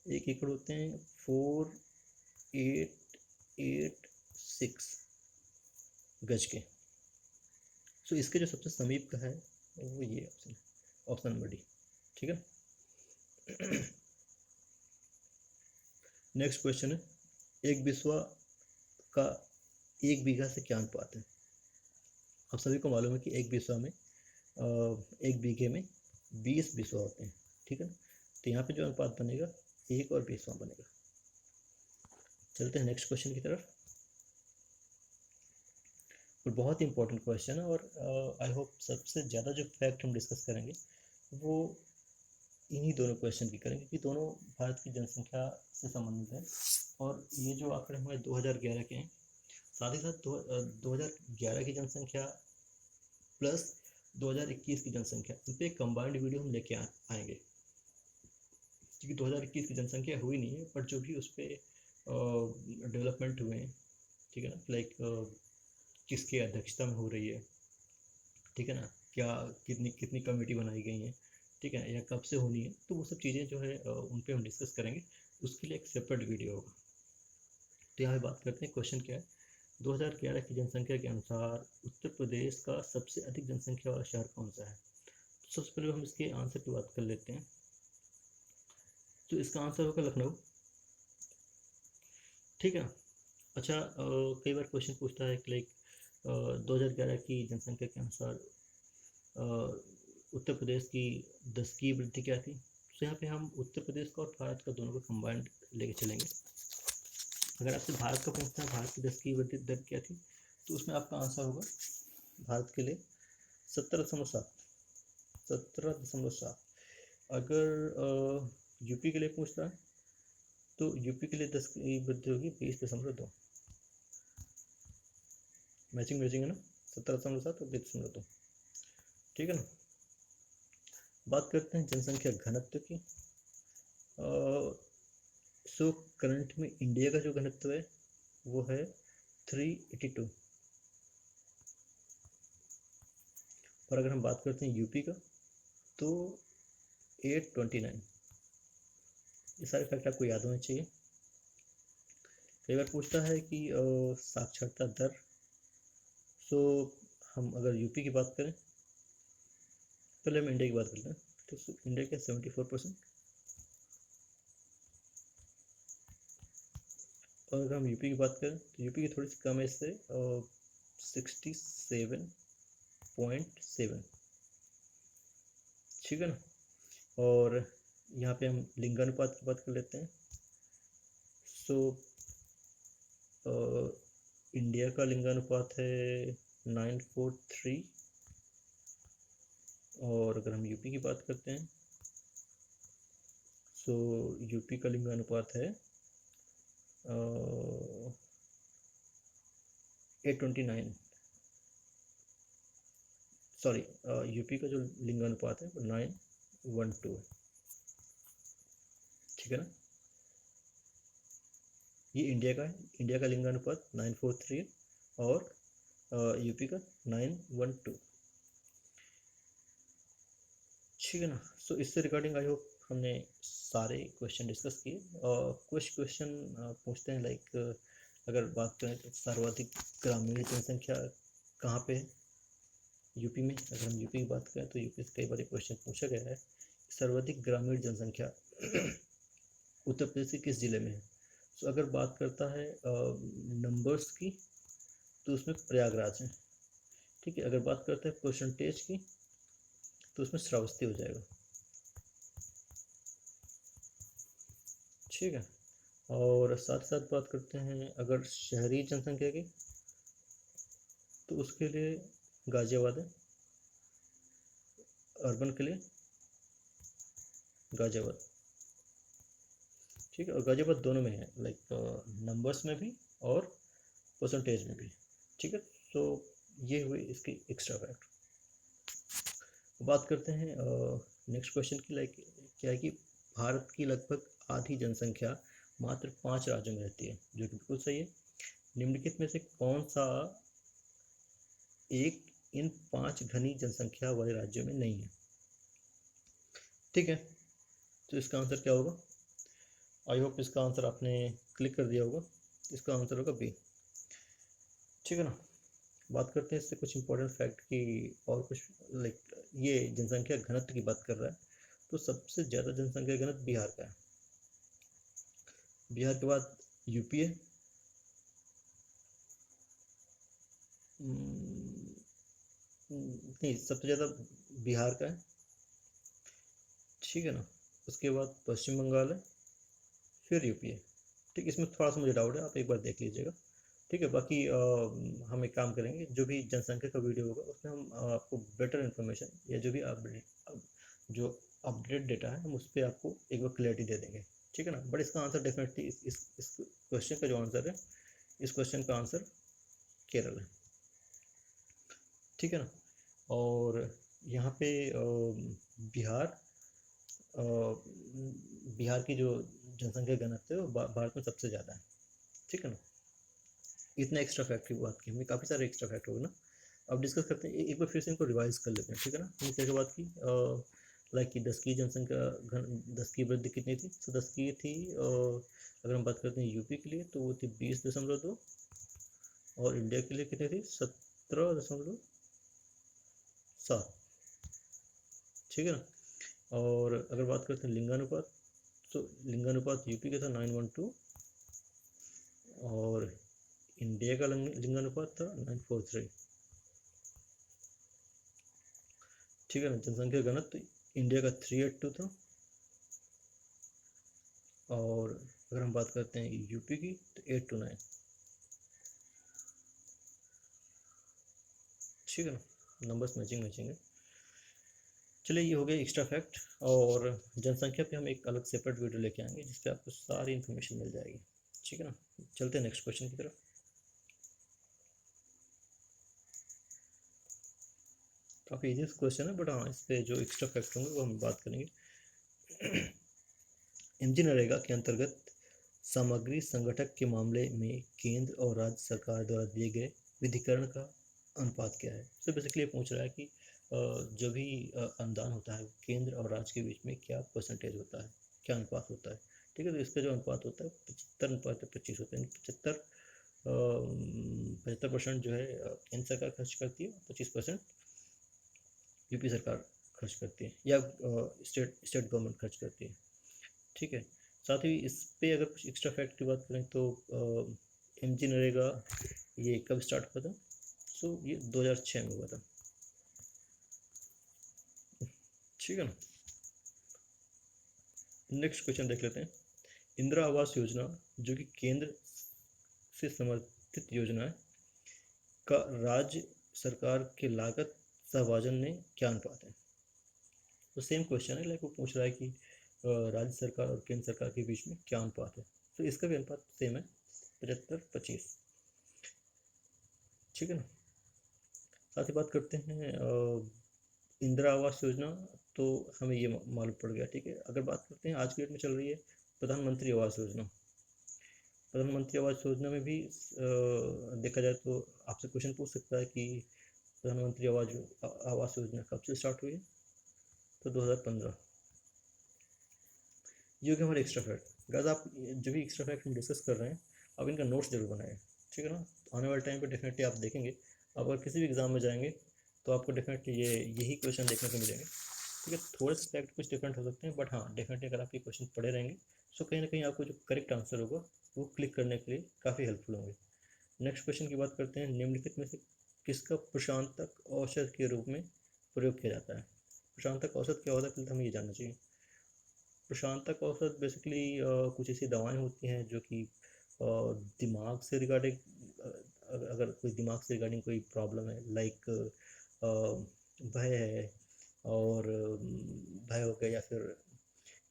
एक एकड़ होते हैं 4886 गज के। सो इसके जो सबसे समीप का है वो ये ऑप्शन है, ऑप्शन नंबर डी, ठीक है। नेक्स्ट क्वेश्चन है, एक बिस्वा का एक बीघा से क्या अनुपात है। आप सभी को मालूम है कि एक बिस्वा में एक बीघे में 20 बिस्वा होते हैं, ठीक है ना। तो यहाँ पे जो अनुपात बनेगा 1 और 20वां बनेगा। चलते हैं नेक्स्ट क्वेश्चन की तरफ। और बहुत ही इंपॉर्टेंट क्वेश्चन है, और आई होप सबसे ज़्यादा जो फैक्ट हम डिस्कस करेंगे वो इन्हीं दोनों क्वेश्चन की करेंगे, क्योंकि दोनों भारत की जनसंख्या से संबंधित हैं। और ये जो आंकड़े हमारे 2011 के हैं, साथ ही साथ 2011 की जनसंख्या प्लस 2021 की जनसंख्या, इन पर एक कंबाइंड वीडियो हम लेके आएंगे, क्योंकि 2021 की जनसंख्या हुई नहीं है, बट जो भी उस पर डेवलपमेंट हुए हैं, ठीक है ना, लाइक किसके अध्यक्षता में हो रही है, ठीक है ना, क्या कितनी कितनी कमेटी बनाई गई हैं, ठीक है, या कब से होनी है, तो वो सब चीज़ें जो है उन पर हम डिस्कस करेंगे। उसके लिए एक सेपरेट वीडियो होगा। तो यहाँ पे बात करते हैं, क्वेश्चन क्या है, 2011 की जनसंख्या के अनुसार उत्तर प्रदेश का सबसे अधिक जनसंख्या वाला शहर कौन सा है। तो सबसे पहले हम इसके आंसर की बात कर लेते हैं। तो इसका आंसर होगा लखनऊ, ठीक है। अच्छा, कई बार क्वेश्चन पूछता है कि लाइक 2011 की जनसंख्या के अनुसार उत्तर प्रदेश की 10 की वृद्धि क्या थी। तो यहाँ पे हम उत्तर प्रदेश का और भारत का दोनों को कंबाइंड लेके चलेंगे। अगर आपसे भारत का पूछता है भारत की 10 की वृद्धि दर क्या थी, तो उसमें आपका आंसर होगा भारत के लिए 17.7, 17.7। अगर यूपी के लिए पूछता है तो यूपी के लिए 10 की वृद्धि होगी 20.2। मैचिंग मैचिंग है ना, 17.7 और 20.2, ठीक है ना। बात करते हैं जनसंख्या घनत्व की। सो करंट में इंडिया का जो घनत्व है वो है 382। और अगर हम बात करते हैं यूपी का तो 829। ये सारे फैक्ट आपको याद होने चाहिए। कई बार पूछता है कि साक्षरता दर। सो हम अगर यूपी की बात करें, पहले हम इंडिया की बात करते हैं, तो इंडिया का 74%, और अगर हम यूपी की बात करें तो यूपी की थोड़ी सी कम है इससे, 67.7, ठीक है ना। और यहाँ पे हम लिंगानुपात की बात कर लेते हैं। सो इंडिया का लिंगानुपात है 943, और अगर हम यूपी की बात करते हैं सो यूपी का लिंगानुपात है 829, सॉरी, यूपी का जो लिंगानुपात है वो 912 है, ठीक है ना। ये इंडिया का है, इंडिया का लिंगानुपात 943 और यूपी का 912, ठीक है ना। सो इससे रिगार्डिंग आई होप हमने सारे क्वेश्चन डिस्कस किए, और कुछ क्वेश्चन पूछते हैं लाइक अगर बात करें तो सर्वाधिक ग्रामीण जनसंख्या कहाँ पे है यूपी में। अगर हम यूपी की बात करें तो यूपी से कई बार क्वेश्चन पूछा गया है, सर्वाधिक ग्रामीण जनसंख्या उत्तर प्रदेश के किस जिले में है। सो अगर बात करता है नंबर्स की तो उसमें प्रयागराज है, ठीक है। अगर बात करते हैं परसेंटेज की तो उसमें श्रावस्ती हो जाएगा, ठीक है। और साथ साथ बात करते हैं अगर शहरी जनसंख्या की तो उसके लिए गाजियाबाद है, अर्बन के लिए गाजियाबाद, ठीक है। और गाजियाबाद दोनों में है, लाइक नंबर्स में भी और परसेंटेज में भी, ठीक है। तो ये हुई इसकी एक्स्ट्रा फैक्ट। बात करते हैं नेक्स्ट क्वेश्चन की, लाइक क्या है कि भारत की लगभग आधी जनसंख्या मात्र 5 राज्यों में रहती है, जो कि बिल्कुल सही है। निम्नलिखित में से कौन सा एक इन 5 घनी जनसंख्या वाले राज्यों में नहीं है, ठीक है। तो इसका आंसर क्या होगा, आई होप इसका आंसर आपने क्लिक कर दिया होगा, इसका आंसर होगा बी, ठीक है ना। बात करते हैं इससे कुछ इंपॉर्टेंट फैक्ट की, और कुछ लाइक ये जनसंख्या घनत्व की बात कर रहा है, तो सबसे ज़्यादा जनसंख्या घनत्व बिहार का है, बिहार के बाद यूपी है, नहीं सबसे ज़्यादा बिहार का है, ठीक है ना। उसके बाद पश्चिम बंगाल है, फिर यूपी है, ठीक। इसमें थोड़ा सा मुझे डाउट है, आप एक बार देख लीजिएगा, ठीक है। बाकी हम एक काम करेंगे, जो भी जनसंख्या का वीडियो होगा उसमें हम आपको बेटर इन्फॉर्मेशन या जो भी जो अपडेट डेटा है हम उस पर आपको एक बार क्लैरिटी दे देंगे, ठीक है ना। बट इसका आंसर डेफिनेटली इस क्वेश्चन का जो आंसर है, इस क्वेश्चन का आंसर केरल है, ठीक है ना। और यहाँ पे बिहार बिहार की जो जनसंख्या घनत्व है वो भारत में सबसे ज़्यादा है, ठीक है ना। इतना एक्स्ट्रा फैक्ट की बात की हमने, काफ़ी सारे एक्स्ट्रा फैक्ट होगा ना। अब डिस्कस करते हैं, एक बार फिर से इनको रिवाइज कर लेते हैं, ठीक है ना। हमने क्या बात की, लाइक कि 10 की जनसंख्या 10 की वृद्धि कितनी थी, तो 10 की थी, अगर हम बात करते हैं यूपी के लिए तो वो थी 20.2, और इंडिया के लिए कितनी थी 17.7, ठीक है ना। और अगर बात करते हैं लिंगानुपात, तो लिंगानुपात यूपी का था 912, और इंडिया का लिंगानुपात था 943, ठीक है ना। जनसंख्या घनत्व इंडिया का 382 था, और अगर हम बात करते हैं यूपी की तो 829, ठीक है ना। नंबर्स मैचिंग है। चलिए ये हो गया एक्स्ट्रा फैक्ट, और जनसंख्या पे हम एक अलग सेपरेट वीडियो लेके आएंगे जिसपे आपको सारी इन्फॉर्मेशन मिल जाएगी, ठीक है ना। चलते हैं नेक्स्ट क्वेश्चन की तरफ। काफ़ी इजी क्वेश्चन है, बट हाँ इस पे जो एक्स्ट्रा फैक्ट होंगे वो हम बात करेंगे। एमजी नरेगा के अंतर्गत सामग्री संगठक के मामले में केंद्र और राज्य सरकार द्वारा दिए गए विधिकरण का अनुपात क्या है। तो बेसिकली ये पूछ रहा है कि जो भी अनुदान होता है केंद्र और राज्य के बीच में क्या परसेंटेज होता है, क्या अनुपात होता है, ठीक है। तो इसका जो अनुपात होता है 75/25 होता है, 75 75% जो है केंद्र सरकार खर्च करती है, 25% यूपी सरकार खर्च करती है, या स्टेट गवर्नमेंट खर्च करती है। ठीक है। साथ ही इस पे अगर कुछ एक्स्ट्रा फैक्ट की बात करें तो MG नरेगा ये कब स्टार्ट हुआ था? सो ये 2006 में हुआ था। ठीक है ना। नेक्स्ट क्वेश्चन देख लेते हैं। इंदिरा आवास योजना जो कि केंद्र से समर्थित योजना है का राज्य सरकार के लागत सहभाजन में क्या अनुपात है? तो सेम क्वेश्चन है, लाइक वो पूछ रहा है कि राज्य सरकार और केंद्र सरकार के बीच में क्या अनुपात है। तो इसका भी अनुपात सेम है, 75-25। ठीक है ना। साथ ही बात करते हैं इंदिरा आवास योजना, तो हमें ये मालूम पड़ गया। ठीक है। अगर बात करते हैं आज की डेट में चल रही है प्रधानमंत्री आवास योजना। प्रधानमंत्री आवास योजना में भी देखा जाए तो आपसे क्वेश्चन पूछ सकता है कि प्रधानमंत्री आवास योजना कब से स्टार्ट हुई है? तो 2015। ये हो गया हमारे एक्स्ट्रा फैक्ट। गाइस आप जो भी एक्स्ट्रा फैक्ट हम डिस्कस कर रहे हैं आप इनका नोट्स जरूर बनाएं। ठीक है ना। तो आने वाले टाइम पे डेफिनेटली आप देखेंगे, आप अगर किसी भी एग्जाम में जाएंगे तो आपको डेफिनेटली यही क्वेश्चन देखने को मिलेंगे। ठीक है। थोड़े से फैक्ट कुछ डिफरेंट हो सकते हैं, बट हाँ डेफिनेटली अगर आप ये क्वेश्चन पढ़े रहेंगे तो कहीं ना कहीं आपको जो करेक्ट आंसर होगा वो क्लिक करने के लिए काफ़ी हेल्पफुल होंगे। नेक्स्ट क्वेश्चन की बात करते हैं। निम्नलिखित में से किसका प्रशांतक औषध के रूप में प्रयोग किया जाता है? प्रशांतक औषध क्या होता है पहले हमें ये जानना चाहिए। प्रशांतक औषध बेसिकली कुछ ऐसी दवाएं होती हैं जो कि दिमाग से रिगार्डिंग, अगर कोई दिमाग से रिगार्डिंग कोई प्रॉब्लम है, लाइक भय है, और भय हो गया, या फिर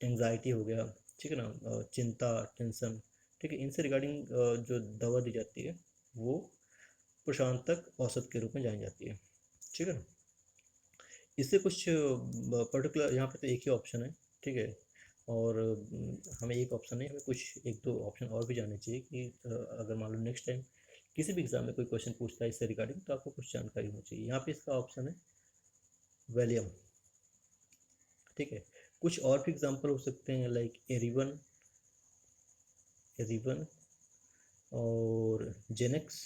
एंग्जाइटी हो गया, ठीक है ना, चिंता, टेंशन, ठीक है, इनसे रिगार्डिंग जो दवा दी जाती है वो प्रशांतक औषध के रूप में जानी जाती है। ठीक है ना। इससे कुछ पर्टिकुलर यहाँ पे तो एक ही ऑप्शन है। ठीक है। और हमें एक ऑप्शन नहीं, हमें कुछ एक दो ऑप्शन और भी जानने चाहिए कि अगर मान लो नेक्स्ट टाइम किसी भी एग्जाम में कोई क्वेश्चन पूछता है इससे रिगार्डिंग तो आपको कुछ जानकारी होनी चाहिए। यहाँ पे इसका ऑप्शन है वैलियम। ठीक है। कुछ और भी एग्जाम्पल हो सकते हैं लाइक एरिवन, एरिवन और जेनेक्स,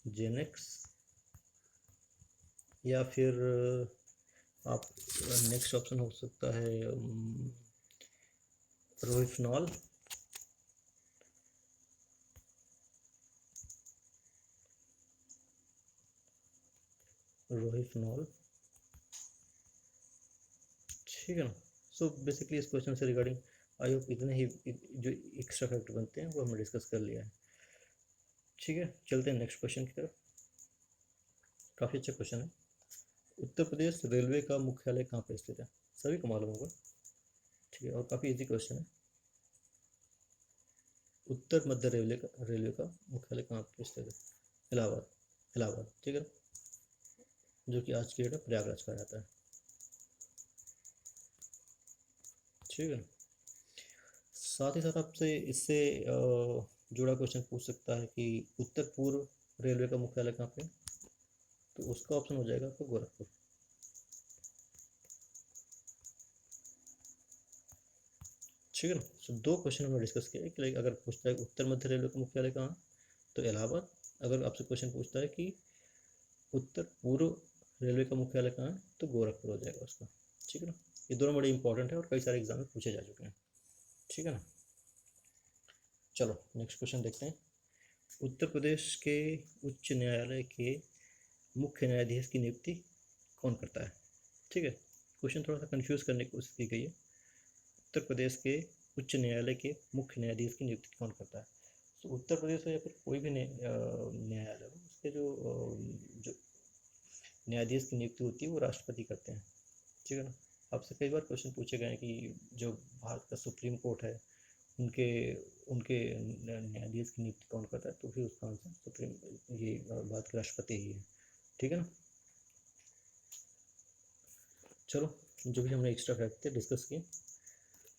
जेनेक्स, या फिर आप नेक्स्ट ऑप्शन हो सकता है रोहिफिनॉल, रोहिफिनॉल। ठीक है ना। सो बेसिकली इस क्वेश्चन से रिगार्डिंग आई होप इतने ही जो एक्स्ट्रा फैक्ट बनते हैं वो हमने डिस्कस कर लिया है। ठीक है। चलते हैं नेक्स्ट क्वेश्चन की तरफ। काफ़ी अच्छा क्वेश्चन है। उत्तर प्रदेश रेलवे का मुख्यालय कहाँ पर स्थित है? सभी को मालूम होगा। ठीक है। और काफ़ी इजी क्वेश्चन है। उत्तर मध्य रेलवे का मुख्यालय कहाँ पर स्थित है? इलाहाबाद, इलाहाबाद। ठीक है। जो कि आज की डेट में प्रयागराज कहा जाता है। ठीक है। साथ ही साथ आपसे इससे जुड़ा क्वेश्चन पूछ सकता है कि उत्तर पूर्व रेलवे का मुख्यालय कहाँ पे? तो उसका ऑप्शन हो जाएगा आपका गोरखपुर। ठीक है ना। सो दो क्वेश्चन हमने डिस्कस किया कि लाइक अगर पूछता है उत्तर मध्य रेलवे का मुख्यालय कहाँ तो इलाहाबाद, अगर आपसे क्वेश्चन पूछता है कि उत्तर पूर्व रेलवे का मुख्यालय कहाँ है तो गोरखपुर हो जाएगा उसका। ठीक है ना। ये दोनों बड़े इंपॉर्टेंट है और कई सारे एग्जाम में पूछे जा चुके हैं। ठीक है ना। चलो नेक्स्ट क्वेश्चन देखते हैं। उत्तर प्रदेश के उच्च न्यायालय के मुख्य न्यायाधीश की नियुक्ति कौन करता है? ठीक है। क्वेश्चन थोड़ा सा कंफ्यूज करने की कोशिश की गई है। उत्तर प्रदेश के उच्च न्यायालय के मुख्य न्यायाधीश की नियुक्ति कौन करता है? तो उत्तर प्रदेश हो या फिर कोई भी न्यायालय हो, उसके जो न्यायाधीश की नियुक्ति होती है वो राष्ट्रपति करते हैं। ठीक है ना। आपसे कई बार क्वेश्चन पूछे गए हैं कि जो भारत का सुप्रीम कोर्ट है उनके उनके न्यायाधीश की नियुक्ति कौन करता है, तो फिर उसका आंसर सुप्रीम ये भारत के राष्ट्रपति ही है। ठीक है ना। चलो जो भी हमने एक्स्ट्रा फैक्ट थे डिस्कस किए।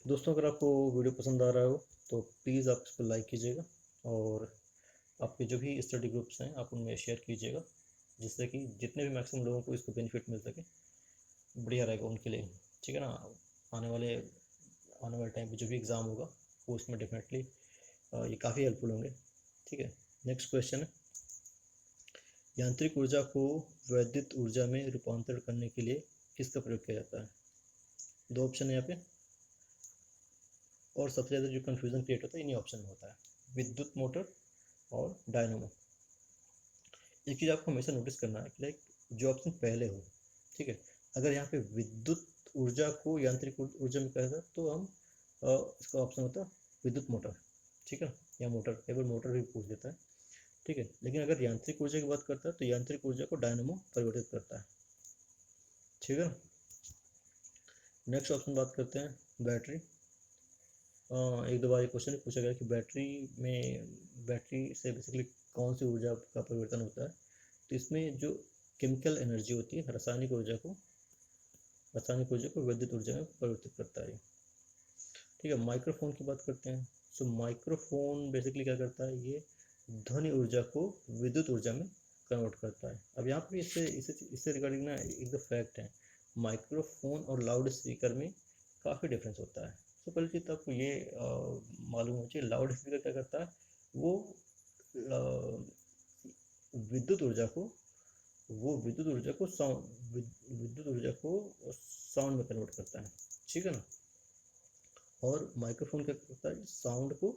दोस्तों अगर आपको वीडियो पसंद आ रहा हो तो प्लीज़ आप इसको लाइक कीजिएगा, और आपके जो भी स्टडी ग्रुप्स हैं आप उनमें शेयर कीजिएगा, जिससे कि जितने भी मैक्सिमम लोगों को इसको बेनिफिट मिल सके, बढ़िया रहेगा उनके लिए। ठीक है ना। आने वाले टाइम पे जो भी एग्ज़ाम होगा वो उसमें डेफिनेटली ये काफ़ी हेल्पफुल होंगे। ठीक है। नेक्स्ट क्वेश्चन है, यांत्रिक ऊर्जा को वैद्युत ऊर्जा में रूपांतरण करने के लिए किसका प्रयोग किया जाता है? दो ऑप्शन है यहाँ पे, और सबसे ज़्यादा जो कंफ्यूजन क्रिएट होता है इन्हीं ऑप्शन में होता है, विद्युत मोटर और डायनामो। एक चीज़ आपको हमेशा नोटिस करना है कि लाइक जो ऑप्शन पहले हो, ठीक है, अगर यहाँ पे विद्युत ऊर्जा को यांत्रिक ऊर्जा में कहता तो हम इसका ऑप्शन होता विद्युत मोटर, ठीक है, या मोटर, कई बार मोटर भी पूछ देता है, ठीक है। लेकिन अगर यांत्रिक ऊर्जा की बात करता है तो यांत्रिक ऊर्जा को डायनामो परिवर्तित करता है, ठीक है। नेक्स्ट ऑप्शन बात करते हैं बैटरी। एक दो बार क्वेश्चन पूछा गया कि बैटरी से बेसिकली कौन सी ऊर्जा का परिवर्तन होता है, तो इसमें जो केमिकल एनर्जी होती है, रासायनिक ऊर्जा को विद्युत ऊर्जा में परिवर्तित करता है, ठीक है। माइक्रोफोन की बात करते हैं। सो माइक्रोफोन बेसिकली क्या करता है, ये ध्वनि ऊर्जा को विद्युत ऊर्जा में कन्वर्ट करता है। अब यहाँ पर इससे रिगार्डिंग ना एक दो फैक्ट है, माइक्रोफोन और लाउड स्पीकर में काफ़ी डिफरेंस होता है। तो पहली चीज़ तो आपको ये मालूम होना चाहिए, लाउड स्पीकर क्या करता है, वो विद्युत ऊर्जा को साउंड में कन्वर्ट करता है, ठीक है ना। और माइक्रोफोन क्या करता है, साउंड को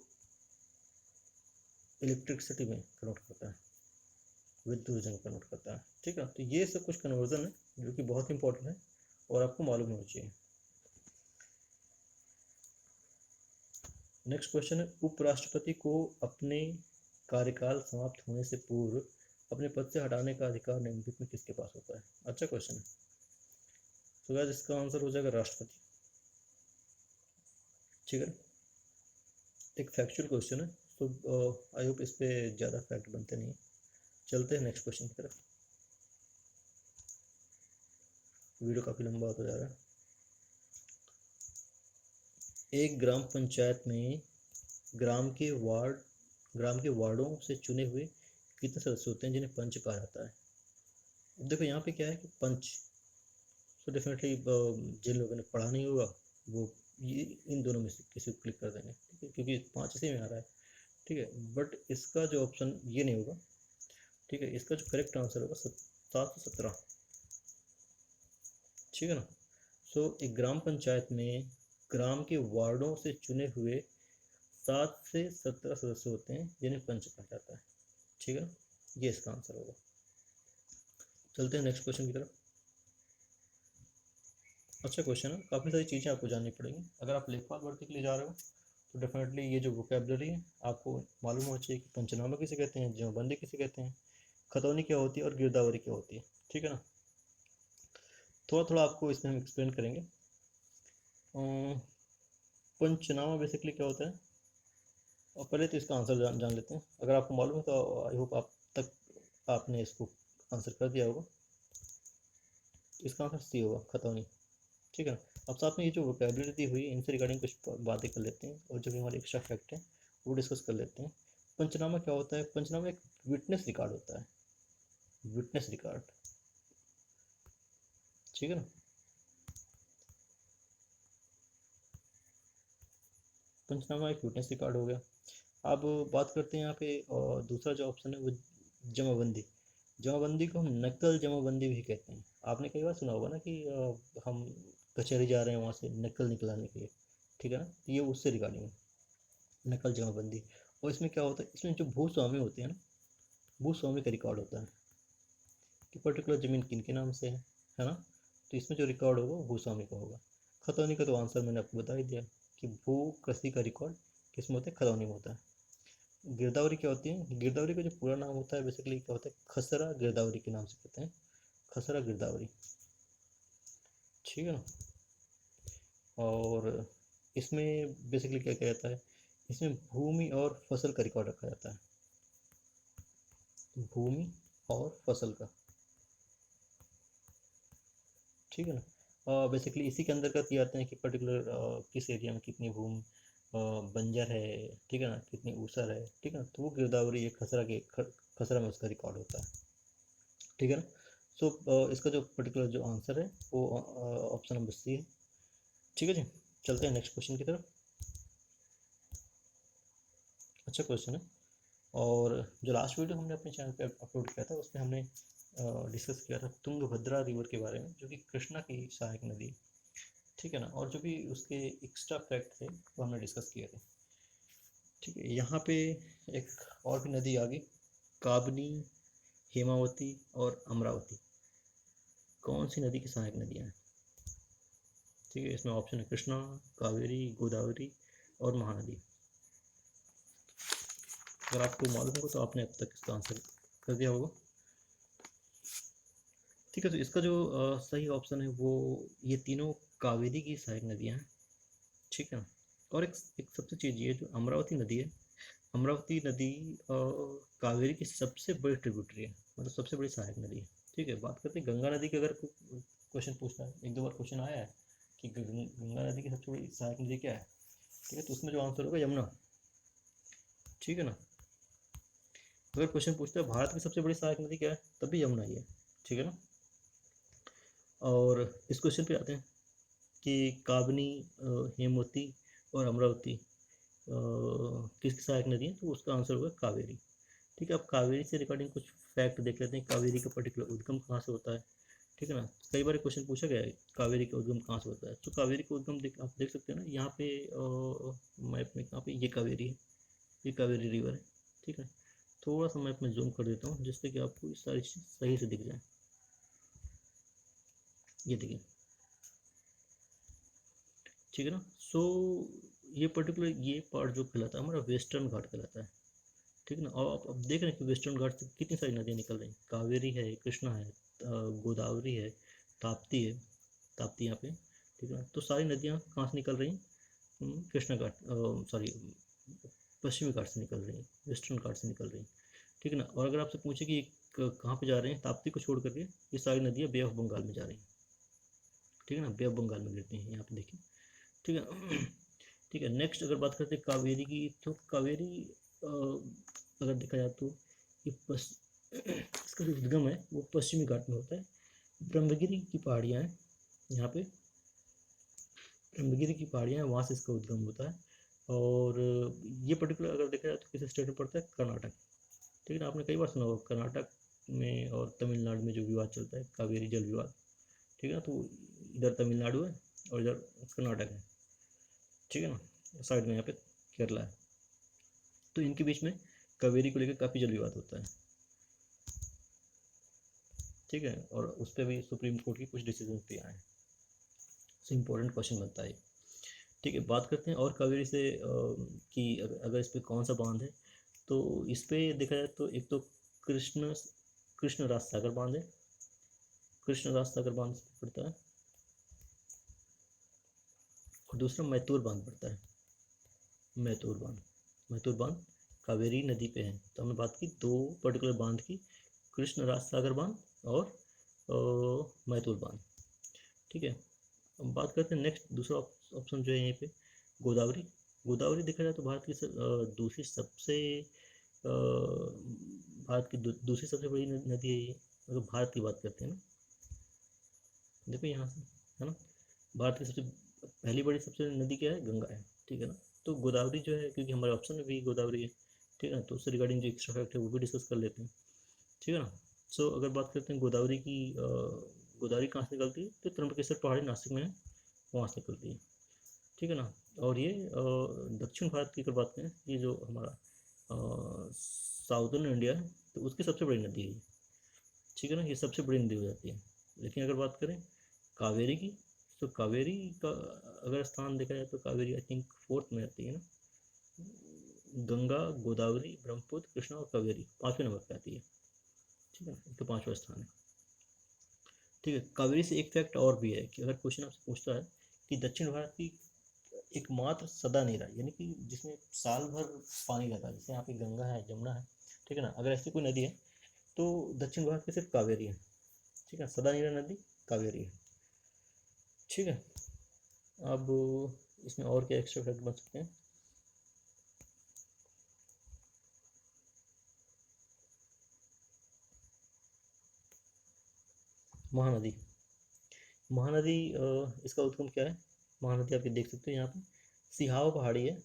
इलेक्ट्रिसिटी में कन्वर्ट करता है, विद्युत ऊर्जा में कन्वर्ट करता है, ठीक है। तो ये सब कुछ कन्वर्जन है जो कि बहुत इंपॉर्टेंट है और आपको मालूम होना चाहिए। नेक्स्ट क्वेश्चन है, उपराष्ट्रपति को अपने कार्यकाल समाप्त होने से पूर्व अपने पद से हटाने का अधिकार निम्नलिखित में किसके पास होता है? अच्छा क्वेश्चन है। तो गाइस इसका आंसर हो जाएगा राष्ट्रपति, ठीक है। एक फैक्चुअल क्वेश्चन है, तो आई होप इस पे ज़्यादा फैक्ट बनते नहीं है। चलते हैं नेक्स्ट क्वेश्चन की तरफ, वीडियो काफ़ी लंबा होता जा रहा है। एक ग्राम पंचायत में ग्राम के वार्डों से चुने हुए कितने सदस्य होते हैं जिन्हें पंच कहा जाता है? अब देखो यहाँ पे क्या है कि पंच, तो डेफिनेटली जिन लोगों ने पढ़ा नहीं होगा वो ये इन दोनों में से किसी को क्लिक कर देंगे, ठीक है, क्योंकि 5 इसी में आ रहा है, ठीक है। बट इसका जो ऑप्शन ये नहीं होगा, ठीक है, इसका जो करेक्ट आंसर होगा 717, ठीक है ना। सो एक ग्राम पंचायत में ग्राम के वार्डों से चुने हुए 7 से 17 सदस्य होते हैं जिन्हें पंच कहा जाता है, ठीक है, ये इसका आंसर होगा। चलते हैं नेक्स्ट क्वेश्चन की तरफ। अच्छा क्वेश्चन है, काफ़ी सारी चीज़ें आपको जाननी पड़ेंगी। अगर आप लेखपाल भर्ती के लिए जा रहे हो तो डेफिनेटली ये जो वोकेबलरी है आपको मालूम होना चाहिए कि पंचनामा किसे कहते हैं, जमाबंदी किसे कहते हैं, खतौनी क्या होती है और गिरदावरी क्या होती है, ठीक है ना। थोड़ा थोड़ा आपको इसमें हम एक्सप्लेन करेंगे। पंचनामा बेसिकली क्या होता है, और पहले तो इसका आंसर जान लेते हैं। अगर आपको मालूम है तो आई होप आपने इसको आंसर कर दिया होगा। इसका आंसर सी होगा, खतौनी, ठीक है ना। अब साथ में ये जो वोकेबलरी दी हुई है इनसे रिगार्डिंग कुछ बातें कर लेते हैं और जो भी हमारे एक्स्ट्रा फैक्ट हैं वो डिस्कस कर लेते हैं। पंचनामा क्या होता है? पंचनामा एक विटनेस रिकॉर्ड होता है, विटनेस रिकॉर्ड, ठीक है ना। पंचनामा एक विटनेस रिकॉर्ड हो गया। अब बात करते हैं यहाँ पे दूसरा जो ऑप्शन है वो जमाबंदी। जमाबंदी को हम नकल जमाबंदी भी कहते हैं। आपने कई बार सुना होगा ना कि हम कचहरी जा रहे हैं वहाँ से नकल निकलाने के लिए, ठीक है ना, तो ये उससे रिगार्डिंग है, नकल जमाबंदी। और इसमें क्या होता है, इसमें जो भूस्वामी होते हैं ना, भूस्वामी का रिकॉर्ड होता है कि पर्टिकुलर ज़मीन किन के नाम से है ना, तो इसमें जो रिकॉर्ड होगा वो भूस्वामी का होगा। खतौनी का तो आंसर मैंने आपको बता ही दिया कि भू कृषि का रिकॉर्ड किस में होता है, खतौनी में होता है। गिरदावरी क्या होती है? गिरदावरी का जो पूरा नाम होता है बेसिकली क्या होता है, खसरा गिरदावरी के नाम से कहते हैं, खसरा गिरदावरी, ठीक है ना। और इसमें बेसिकली क्या किया जाता है, इसमें भूमि और फसल का रिकॉर्ड रखा जाता है, भूमि और फसल का, ठीक है ना। बेसिकली इसी के अंतर्गत ये आते हैं कि पर्टिकुलर किस एरिया में कितनी भूमि बंजर है, ठीक है ना, कितनी ऊसर है, ठीक है ना, तो वो गिरदावरी एक खसरा में उसका रिकॉर्ड होता है, ठीक है ना। सो इसका जो पर्टिकुलर जो आंसर है वो ऑप्शन नंबर सी है, ठीक है जी। चलते हैं नेक्स्ट क्वेश्चन की तरफ। अच्छा क्वेश्चन है, और जो लास्ट वीडियो हमने अपने चैनल पे अपलोड किया था उसमें हमने डिस्कस किया था तुंगभद्रा रिवर के बारे में, जो कि कृष्णा की सहायक नदी, ठीक है ना। और जो भी उसके एक्स्ट्रा फैक्ट थे वो हमने डिस्कस किए थे, ठीक है। यहाँ पे एक और भी नदी आ गई, काबनी, हेमावती और अमरावती। कौन सी नदी की सहायक नदियाँ हैं? ठीक है, इसमें ऑप्शन है कृष्णा, कावेरी, गोदावरी और महानदी। अगर आपको मालूम होगा तो आपने अब तक इसका आंसर कर दिया होगा, ठीक है। तो इसका जो सही ऑप्शन है वो ये तीनों कावेरी की सहायक नदियाँ हैं, ठीक है। और एक सबसे चीज़ ये जो अमरावती नदी है, अमरावती नदी कावेरी की सबसे बड़ी ट्रिब्यूटरी है, मतलब सबसे बड़ी सहायक नदी है, ठीक है। बात करते हैं गंगा नदी की। अगर क्वेश्चन पूछता है, एक दो बार क्वेश्चन आया है कि गंगा नदी की सबसे बड़ी सहायक नदी क्या है, ठीक है, तो उसमें जो आंसर होगा यमुना, ठीक है ना। अगर क्वेश्चन पूछता है भारत की सबसे बड़ी सहायक नदी क्या है, तब भी यमुना ही है, ठीक है ना। और इस क्वेश्चन पे आते हैं कि काबनी, हेमवती और अमरावती किसकी सहायक नदी है, तो उसका आंसर होगा कावेरी, ठीक है। अब कावेरी से रिगार्डिंग कुछ फैक्ट देख लेते हैं, कावेरी का पर्टिकुलर उद्गम कहाँ से होता है, ठीक है ना। कई बार क्वेश्चन पूछा गया है कावेरी का उद्गम कहाँ से होता है, तो कावेरी का उद्गम आप देख सकते हैं ना यहाँ पे मैप में, कहाँ पे, ये कावेरी है, ये कावेरी रिवर है, ठीक है। थोड़ा सा मैप में जूम कर देता हूँ जिससे कि आपको ये सारी चीज़ सही से दिख जाए। ये देखिए, ठीक है ना। सो ये पर्टिकुलर ये पार्ट जो कहलाता है हमारा वेस्टर्न घाट कहलाता है, ठीक है ना। और आप अब देख रहे हैं कि वेस्टर्न घाट से कितनी सारी नदियाँ निकल रही हैं, कावेरी है, कृष्णा है, गोदावरी है, ताप्ती है, ताप्ती यहाँ पे, ठीक है ना। तो सारी नदियाँ कहाँ से निकल रही हैं, कृष्णा घाट, सॉरी, पश्चिमी घाट से निकल रही हैं, वेस्टर्न घाट से निकल रही हैं, ठीक है ना। और अगर आपसे पूछे कि कहाँ पे जा रहे हैं, ताप्ती को छोड़ करके ये सारी नदियाँ बे ऑफ बंगाल में जा रही हैं, ठीक है ना, बे ऑफ बंगाल में गिरती हैं, यहाँ पे देखिए, ठीक है। ठीक है, नेक्स्ट अगर बात करते हैं कावेरी की, तो कावेरी अगर देखा जाए तो ये इसका जो उद्गम है वो पश्चिमी घाट में होता है, ब्रह्मगिरी की पहाड़ियाँ हैं यहाँ पे, ब्रह्मगिरी की पहाड़ियाँ हैं, वहाँ से इसका उद्गम होता है। और ये पर्टिकुलर अगर देखा जाए तो किस स्टेट में पड़ता है, कर्नाटक, ठीक है ना। आपने कई बार सुना होगा कर्नाटक में और तमिलनाडु में जो विवाद चलता है, कावेरी जल विवाद, ठीक है ना। तो इधर तमिलनाडु है और इधर कर्नाटक है, ठीक है ना, साइड में यहाँ पे केरला है। तो इनके बीच में कावेरी को लेकर काफ़ी जल विवाद होता है, ठीक है। और उस पर भी सुप्रीम कोर्ट की कुछ डिसीजन भी आए हैं, सो इम्पोर्टेंट क्वेश्चन बनता है, ठीक है। बात करते हैं और कावेरी से कि अगर इस पर कौन सा बांध है, तो इस पर देखा जाए तो एक तो कृष्ण कृष्ण राज सागर बांध है, कृष्ण राज सागर बांध पड़ता है, और दूसरा मैतूर बांध पड़ता है, मैतूर बांध, मैतूर बांध कावेरी नदी पे है। तो हमने बात की दो पर्टिकुलर बांध की, कृष्ण राज सागर बांध और मैतूर बांध, ठीक है। अब बात करते हैं नेक्स्ट, दूसरा ऑप्शन जो है यहीं पे गोदावरी। गोदावरी देखा जाए तो भारत की दूसरी सबसे भारत की दूसरी सबसे बड़ी नदी है ये, अगर भारत की बात करते हैं ना, देखो यहाँ से, है ना, भारत की सबसे पहली बड़ी सबसे नदी क्या है, गंगा है, ठीक है ना। तो गोदावरी जो है, क्योंकि हमारे ऑप्शन में भी गोदावरी है, ठीक है ना, तो उससे रिगार्डिंग जो एक्स्ट्रा फैक्ट है वो भी डिस्कस कर लेते हैं, ठीक है ना। सो अगर बात करते हैं गोदावरी की, गोदावरी कहाँ से निकलती है, तो त्र्यंबकेश्वर पहाड़ी नासिक में है, वहाँ से निकलती है, ठीक है ना। और ये दक्षिण भारत की अगर बात करें, ये जो हमारा साउदर्न इंडिया है तो उसकी सबसे बड़ी नदी है ये, ठीक है ना, ये सबसे बड़ी नदी हो जाती है। लेकिन अगर बात करें कावेरी की, तो कावेरी का अगर स्थान देखा जाए तो कावेरी आई थिंक फोर्थ में आती है ना, गंगा, गोदावरी, ब्रह्मपुत्र, कृष्णा और कावेरी पाँचवें नंबर पर आती है, ठीक है, इसका पाँचवा स्थान है, ठीक है। कावेरी से एक फैक्ट और भी है कि अगर क्वेश्चन आपसे पूछता है कि दक्षिण भारत की एकमात्र सदा नीरा, यानी कि जिसमें साल भर पानी रहता है, जैसे यहाँ पे गंगा है, जमुना है, ठीक है ना, अगर ऐसी कोई नदी है तो दक्षिण भारत की सिर्फ कावेरी है, ठीक है, सदा नीरा नदी कावेरी है, ठीक है। अब इसमें और क्या एक्स्ट्रा फैक्ट बन सकते हैं, महानदी, महानदी इसका उद्गम क्या है, महानदी आप ये देख सकते हो यहाँ पे सिहाव पहाड़ी है,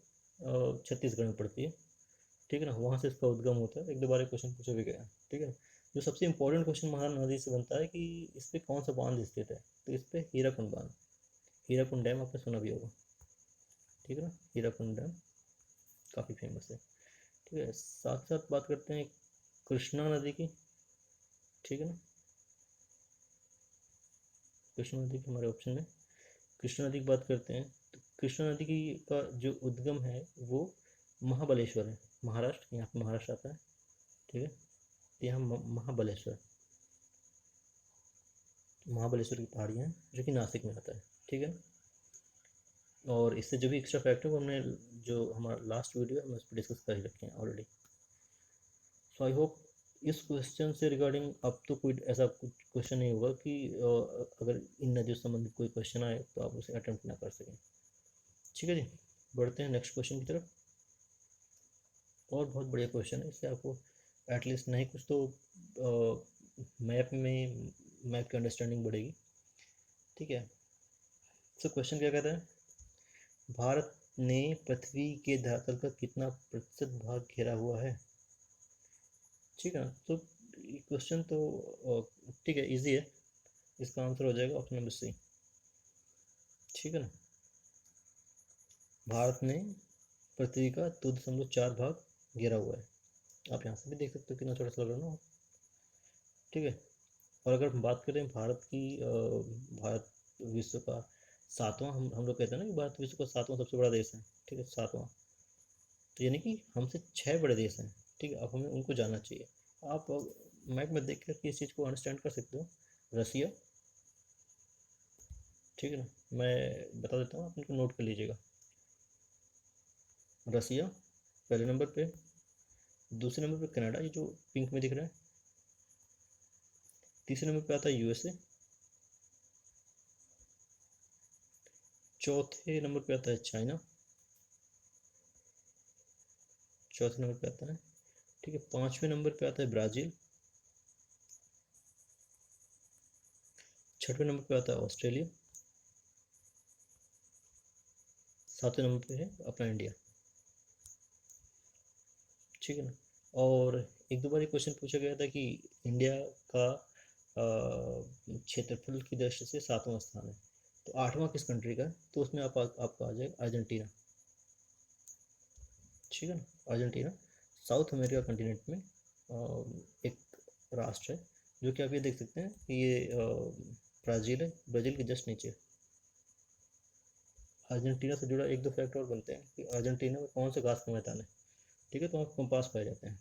छत्तीसगढ़ में पड़ती है, ठीक है ना, वहाँ से इसका उद्गम होता है। एक दो बार क्वेश्चन पूछा भी गया, ठीक है। जो सबसे इंपॉर्टेंट क्वेश्चन महानदी नदी से बनता है कि इस पर कौन सा बांध स्थित है, तो इस पर हीराकुंड बांध, हीराकुंड डैम आपने सुना भी होगा, ठीक है ना, हीराकुंड डैम काफ़ी फेमस है, ठीक है। साथ साथ बात करते हैं कृष्णा नदी की, ठीक है ना, कृष्णा नदी के हमारे ऑप्शन में कृष्णा नदी की बात करते हैं। तो कृष्णा नदी की का जो उद्गम है वो महाबलेश्वर है, महाराष्ट्र, यहाँ पे महाराष्ट्र आता है, ठीक है। तो यहाँ महाबलेश्वर, महाबलेश्वर की पहाड़ियाँ हैं जो कि नासिक में आता है, ठीक है। और इससे जो भी एक्स्ट्रा फैक्ट है वो हमने, जो हमारा लास्ट वीडियो है हम उस पर डिस्कस कर ही रखे हैं ऑलरेडी। सो आई होप इस क्वेश्चन से रिगार्डिंग अब तो कोई ऐसा कुछ क्वेश्चन नहीं होगा कि अगर इन नदियों से संबंधित कोई क्वेश्चन आए तो आप उसे अटेम्प्ट ना कर सकें, ठीक है जी। बढ़ते हैं नेक्स्ट क्वेश्चन की तरफ। और बहुत बढ़िया क्वेश्चन है, इससे आपको एटलीस्ट नहीं कुछ तो मैप की अंडरस्टैंडिंग बढ़ेगी, ठीक है। तो क्वेश्चन क्या कहता है, भारत ने पृथ्वी के धरातल का कितना प्रतिशत भाग घेरा हुआ है, ठीक है ना। तो क्वेश्चन तो ठीक है, इजी है, इसका आंसर हो जाएगा ऑप्शन नंबर सी, ठीक है ना। भारत ने पृथ्वी का 2.4 भाग घेरा हुआ है, आप यहाँ से भी देख सकते हो कितना छोटा सा लग रहा है ना, ठीक है। और अगर हम बात करें भारत की, भारत विश्व का सातवां, हम लोग कहते हैं ना कि भारत विश्व का सातवां सबसे बड़ा देश है, ठीक है, सातवां। तो यानी कि हमसे 6 बड़े देश हैं, ठीक है। अब हमें उनको जानना चाहिए। आप मैप में देख कर इस चीज़ को अंडरस्टैंड कर सकते हो। रसिया, ठीक है ना, मैं बता देता हूँ, आप इनको नोट कर लीजिएगा। रसिया पहले नंबर पे, दूसरे नंबर पे कनाडा, ये जो पिंक में दिख रहा है, तीसरे नंबर पे आता है यूएसए, चौथे नंबर पे आता है चाइना, चौथे नंबर पे आता है, ठीक है। पांचवें नंबर पे आता है ब्राज़ील, छठवें नंबर पे आता है ऑस्ट्रेलिया, सातवें नंबर पे है अपना इंडिया, ठीक है ना। और एक दो बार ये क्वेश्चन पूछा गया था कि इंडिया का क्षेत्रफल की दृष्टि से सातवां स्थान है, तो आठवां किस कंट्री का है, तो उसमें आपका आ जाएगा अर्जेंटीना, ठीक है ना, अर्जेंटीना साउथ अमेरिका कंटिनेंट में एक राष्ट्र है, जो कि आप ये देख सकते हैं कि ये ब्राज़ील है, ब्राज़ील के जस्ट नीचे। अर्जेंटीना से जुड़ा एक दो फैक्ट और बनते हैं कि अर्जेंटीना में कौन सा घास का मैदान है, ठीक है, तो वहाँ कंपास पाए जाते हैं,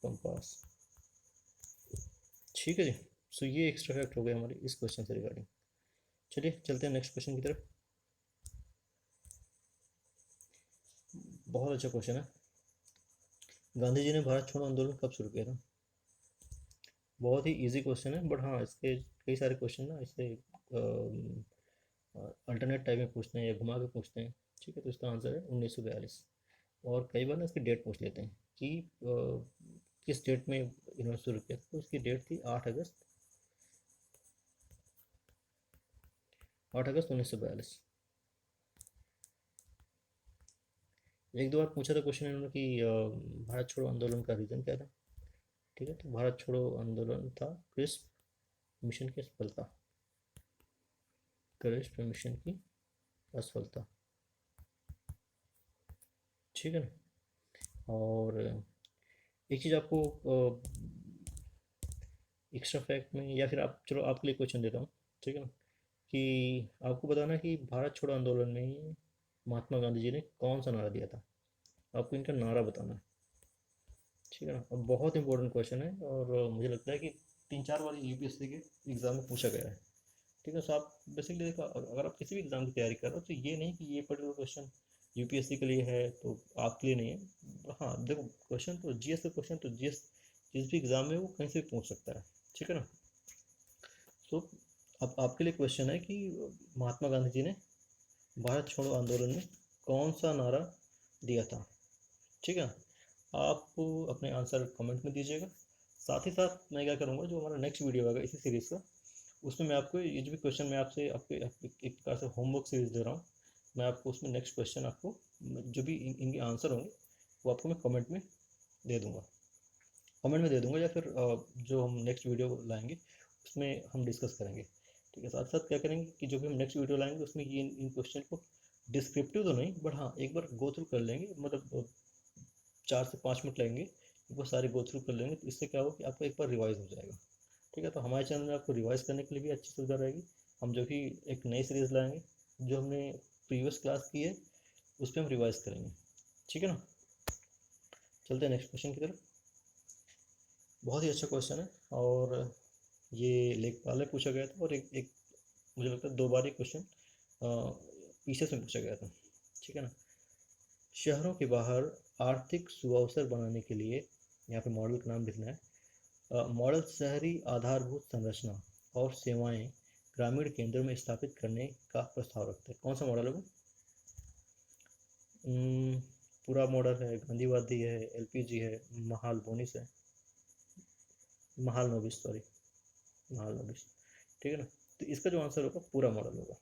कंपास, ठीक है जी। सो ये एक्स्ट्रा फैक्ट हो गया हमारे इस क्वेश्चन से रिगार्डिंग। चलिए चलते हैं नेक्स्ट क्वेश्चन की तरफ। बहुत अच्छा क्वेश्चन है, गांधी जी ने भारत छोड़ो आंदोलन कब शुरू किया था। बहुत ही इजी क्वेश्चन है, बट हाँ इसके कई सारे क्वेश्चन ना इससे अल्टरनेट टाइप में पूछते हैं या घुमा के पूछते हैं, ठीक है। तो इसका आंसर है 1942। और कई बार ना इसकी डेट पूछ लेते हैं कि किस डेट में इन्होंने शुरू किया, तो उसकी डेट थी 8 अगस्त, 8 अगस्त 1942। एक दो बार पूछा था क्वेश्चन इन्होंने कि भारत छोड़ो आंदोलन का रीज़न क्या था, ठीक है। तो भारत छोड़ो आंदोलन था क्रिस्प मिशन की असफलता, क्रिस्प मिशन की असफलता, ठीक है ना। और एक चीज़ आपको एक्स्ट्रा फैक्ट में, या फिर आप, चलो आपके लिए क्वेश्चन देता हूँ, ठीक है ना, कि आपको बताना है कि भारत छोड़ो आंदोलन में महात्मा गांधी जी ने कौन सा नारा दिया था, आपको इनका नारा बताना है, ठीक है ना। और बहुत इंपॉर्टेंट क्वेश्चन है, और मुझे लगता है कि 3-4 बार यूपीएससी के एग्ज़ाम में पूछा गया है, ठीक है। सो आप बेसिकली देखा, अगर आप किसी भी एग्ज़ाम की तैयारी कर रहे हो तो ये नहीं कि ये पर्टिकुलर क्वेश्चन यूपीएससी के लिए है तो आपके लिए नहीं है। हाँ देखो, क्वेश्चन तो जीएस का क्वेश्चन तो जीएस जिस भी एग्ज़ाम में वो कहीं से भी पूछ सकता है, ठीक है ना। तो अब आपके लिए क्वेश्चन है कि महात्मा गांधी जी ने भारत छोड़ो आंदोलन में कौन सा नारा दिया था, ठीक है। आप अपने आंसर कमेंट में दीजिएगा। साथ ही साथ मैं क्या करूँगा, जो हमारा नेक्स्ट वीडियो आएगा इसी सीरीज़ का, उसमें मैं आपको ये जो भी क्वेश्चन मैं आपसे आपके एक प्रकार से होमवर्क सीरीज दे रहा हूँ, मैं आपको उसमें नेक्स्ट क्वेश्चन आपको जो भी इनके आंसर होंगे वो आपको मैं कमेंट में दे दूँगा, या फिर जो हम नेक्स्ट वीडियो लाएंगे उसमें हम डिस्कस करेंगे। ठीक है, साथ साथ क्या करेंगे कि जो भी हम नेक्स्ट वीडियो लाएंगे उसमें ये इन क्वेश्चन को डिस्क्रिप्टिव तो नहीं, बट हाँ एक बार गो थ्रू कर लेंगे, मतलब 4 से 5 मिनट लगेंगे, एक बार सारे गो थ्रू कर लेंगे, तो इससे क्या होगा कि आपका एक बार रिवाइज हो जाएगा। ठीक है, तो हमारे चैनल में आपको रिवाइज करने के लिए भी अच्छी सुविधा रहेगी। हम जो भी एक नई सीरीज़ लाएंगे, जो हमने प्रीवियस क्लास की है उस पर हम रिवाइज करेंगे। ठीक है ना, चलते हैं नेक्स्ट क्वेश्चन की तरफ। बहुत ही अच्छा क्वेश्चन है, और ये लेखपाल में पूछा गया था, और एक मुझे लगता है 2 बार ये क्वेश्चन पीछे से पूछा गया था। ठीक है ना, शहरों के बाहर आर्थिक सुअवसर बनाने के लिए, यहाँ पे मॉडल का नाम लिखना है। मॉडल शहरी आधारभूत संरचना और सेवाएं ग्रामीण केंद्रों में स्थापित करने का प्रस्ताव रखते हैं। कौन सा मॉडल है वो? पूरा मॉडल है, गांधीवादी है, एलपीजी है, महाल बोनिस है, महाल नोबिस, सॉरी, महाल नोबिस। ठीक है ना, तो इसका जो आंसर होगा पूरा मॉडल होगा।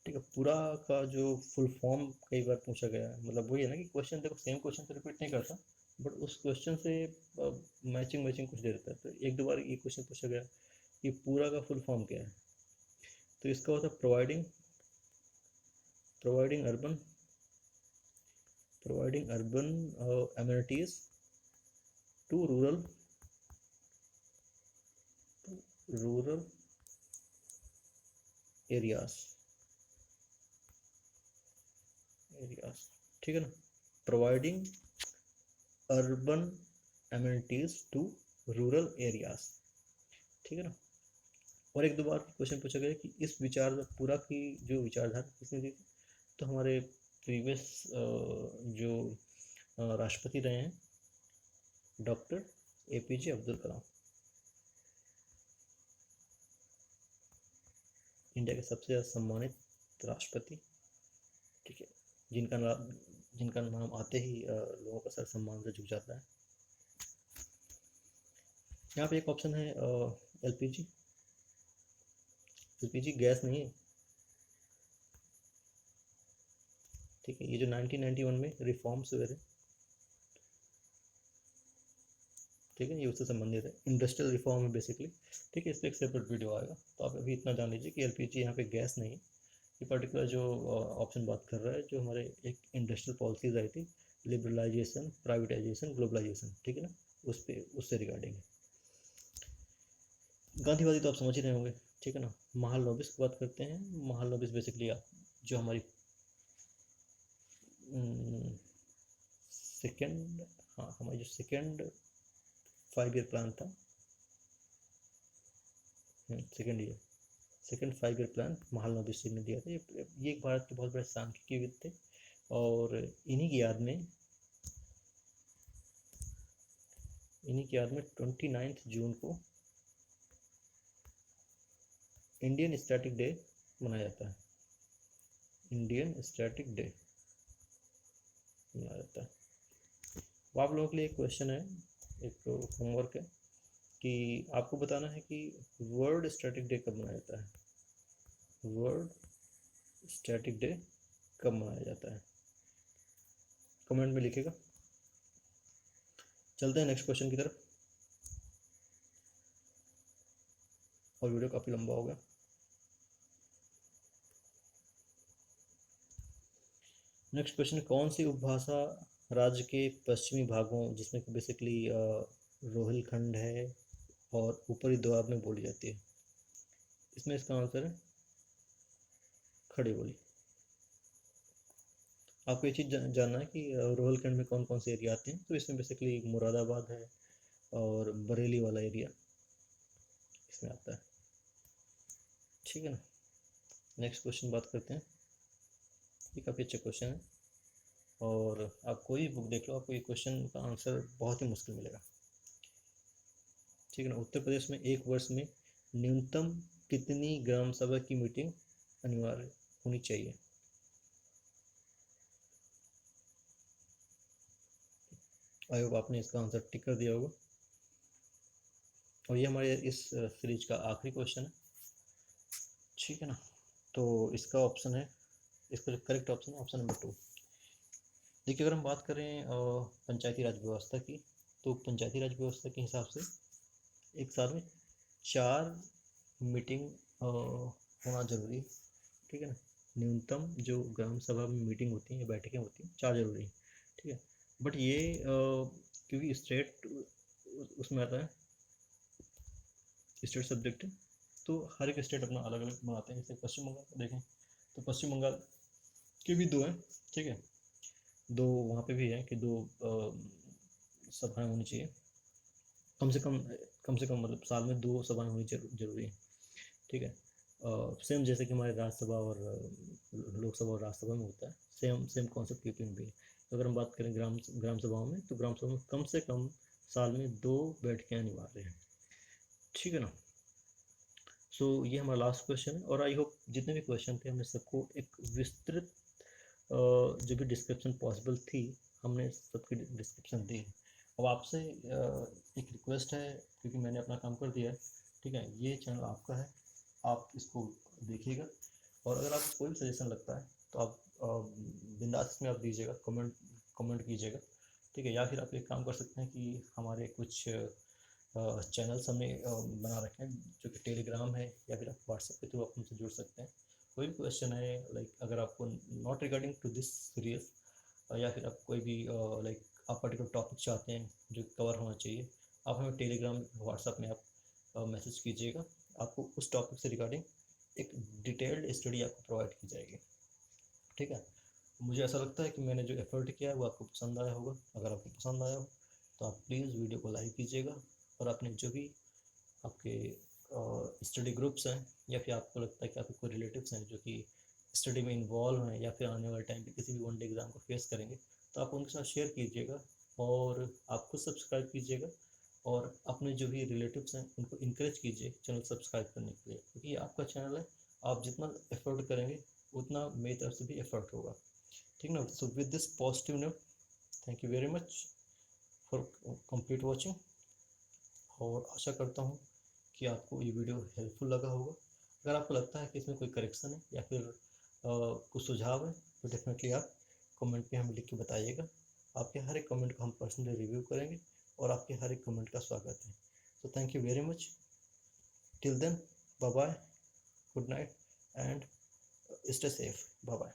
ठीक है, पूरा का जो फुल फॉर्म कई बार पूछा गया है, मतलब वही है ना कि क्वेश्चन देखो सेम क्वेश्चन तो रिपीट नहीं करता, बट उस क्वेश्चन से मैचिंग कुछ दे देता है। तो 1-2 बार ये क्वेश्चन पूछा गया कि पूरा का फुल फॉर्म क्या है, तो इसका होता है providing urban amenities to rural areas. ठीक है ना, providing urban amenities to rural areas. ठीक है ना, और 1-2 बार क्वेश्चन पूछा गया कि इस विचार पूरा की जो विचारधारा किसने दी थी, तो हमारे प्रीवियस जो राष्ट्रपति रहे हैं doctor APJ Abdul Kalam, India के सबसे ज़्यादा सम्मानित राष्ट्रपति। ठीक है, जिनका नाम आते ही लोगों का सर सम्मान से झुक जाता है। यहाँ पे एक ऑप्शन है एलपीजी गैस नहीं है। ठीक है, ये जो 1991 में रिफॉर्म्स हुए थे, ठीक है, ये उससे संबंधित है, इंडस्ट्रियल रिफॉर्म है बेसिकली। ठीक है, इस पर एक सेपरेट वीडियो आएगा, तो आप अभी इतना जान लीजिए कि एलपीजी यहाँ पे गैस नहीं है। ये पर्टिकुलर जो ऑप्शन बात कर रहा है, जो हमारे एक इंडस्ट्रियल पॉलिसीज आई थी, लिबरलाइजेशन, प्राइवेटाइजेशन, ग्लोबलाइजेशन, ठीक है ना, उससे रिगार्डिंग है। गांधीवादी तो आप समझ ही रहे होंगे। ठीक है ना, महाल नोबिस की बात करते हैं। महाल नोबिस बेसिकली जो हमारी सेकेंड, हाँ, हमारी जो सेकेंड 5 ईयर प्लान था, सेकेंड 5 ईयर प्लान महाल नोबिस ने दिया था। ये एक भारत के बहुत बड़े सांख्यिकीविद थे, और इन्हीं की याद में 29 जून को इंडियन स्टैटिक डे मनाया जाता है। इंडियन स्टैटिक डे मनाया जाता है। वो आप लोगों के लिए एक क्वेश्चन है, एक होमवर्क है, कि आपको बताना है कि वर्ल्ड स्टैटिक डे कब मनाया जाता है। वर्ल्ड स्टैटिक डे कब मनाया जाता है, कमेंट में लिखेगा। चलते हैं नेक्स्ट क्वेश्चन की तरफ, और वीडियो काफ़ी लंबा हो गया। नेक्स्ट क्वेश्चन, कौन सी उपभाषा राज्य के पश्चिमी भागों, जिसमें बेसिकली रोहिलखंड है और ऊपरी दोआब में बोली जाती है? इसमें इसका आंसर है खड़ी बोली। आपको ये चीज़ जानना है कि रोहिलखंड में कौन कौन से एरिया आते हैं, तो इसमें बेसिकली मुरादाबाद है और बरेली वाला एरिया इसमें आता है। ठीक है ना, नेक्स्ट क्वेश्चन बात करते हैं। ये काफ़ी अच्छा क्वेश्चन है, और आप कोई बुक देख लो, आपको ये क्वेश्चन का आंसर बहुत ही मुश्किल मिलेगा। ठीक है ना, उत्तर प्रदेश में एक वर्ष में न्यूनतम कितनी ग्राम सभा की मीटिंग अनिवार्य होनी चाहिए? आई होप आपने इसका आंसर टिक कर दिया होगा, और ये हमारे इस सीरीज का आखिरी क्वेश्चन है। ठीक है ना, तो इसका ऑप्शन है इसका जो करेक्ट ऑप्शन है ऑप्शन नंबर 2। देखिए अगर हम बात करें पंचायती राज व्यवस्था की, तो पंचायती राज व्यवस्था के हिसाब से एक साल में 4 मीटिंग होना जरूरी है, ठीक है ना। न्यूनतम जो ग्राम सभा में मीटिंग होती है या बैठकें होती हैं 4 जरूरी है, ठीक है। बट ये क्योंकि स्टेट उसमें आता है, स्टेट सब्जेक्ट है, तो हर एक स्टेट अपना अलग अलग बनाते हैं। जैसे पश्चिम बंगाल को देखें तो पश्चिम बंगाल के भी 2 हैं, ठीक है। 2 वहाँ पे भी है कि 2 सभाएं होनी चाहिए, कम से कम, मतलब साल में 2 सभाएं होनी जरूरी है, ठीक है। सेम जैसे कि हमारे राज्यसभा और लोकसभा और राज्यसभा में होता है, सेम सेम कॉन्सेप्ट यूपी में भी है। तो अगर हम बात करें ग्राम सभाओं में, तो ग्राम सभा में कम से कम साल में 2 बैठकें अनिवार्य हैं, ठीक है ना। सो ये हमारा लास्ट क्वेश्चन है, और आई होप जितने भी क्वेश्चन थे हमने सबको एक विस्तृत जो भी डिस्क्रिप्शन पॉसिबल थी हमने सबकी डिस्क्रिप्शन दी है। अब आपसे एक रिक्वेस्ट है, क्योंकि मैंने अपना काम कर दिया है, ठीक है। ये चैनल आपका है, आप इसको देखिएगा, और अगर आपको कोई भी सजेशन लगता है तो आप बिंदास में आप दीजिएगा, कमेंट कीजिएगा, ठीक है। या फिर आप एक काम कर सकते हैं कि हमारे कुछ चैनल्स हमने बना रखे हैं जो कि टेलीग्राम है, या फिर आप व्हाट्सएप के थ्रू आप हमसे जुड़ सकते हैं। कोई भी क्वेश्चन है, लाइक अगर आपको not regarding to this series, या फिर आप कोई भी लाइक आप पर्टिकुलर टॉपिक चाहते हैं जो कवर होना चाहिए, आप हमें टेलीग्राम व्हाट्सएप में आप मैसेज कीजिएगा, आपको उस टॉपिक से रिगार्डिंग एक डिटेल्ड स्टडी आपको प्रोवाइड की जाएगी, ठीक है। मुझे ऐसा लगता है कि मैंने जो एफर्ट किया है वो आपको पसंद आया होगा। अगर आपको पसंद आया हो तो आप प्लीज़ वीडियो को लाइक कीजिएगा, और अपने जो भी आपके स्टडी ग्रुप्स हैं, या फिर आपको लगता है कि आपके कोई रिलेटिव्स हैं जो कि स्टडी में इन्वॉल्व हैं, या फिर आने वाले टाइम पे किसी भी वन डे एग्ज़ाम को फेस करेंगे, तो आप उनके साथ शेयर कीजिएगा, और आप खुद सब्सक्राइब कीजिएगा, और अपने जो भी रिलेटिव्स हैं उनको इंकरेज कीजिए चैनल सब्सक्राइब करने के लिए, क्योंकि ये आपका चैनल है। आप जितना एफर्ट करेंगे उतना मेरी तरफ से भी एफर्ट होगा, ठीक ना। So with this positive note, thank you very much for complete watching, और आशा करता हूँ कि आपको ये वीडियो हेल्पफुल लगा होगा। अगर आपको लगता है कि इसमें कोई करेक्शन है या फिर कुछ सुझाव है, तो डेफिनेटली आप कमेंट में हमें लिख के बताइएगा। आपके हर एक कमेंट को हम पर्सनली रिव्यू करेंगे, और आपके हर एक कमेंट का स्वागत है। So thank you very much, till then, bye bye, good night, and stay safe, bye bye.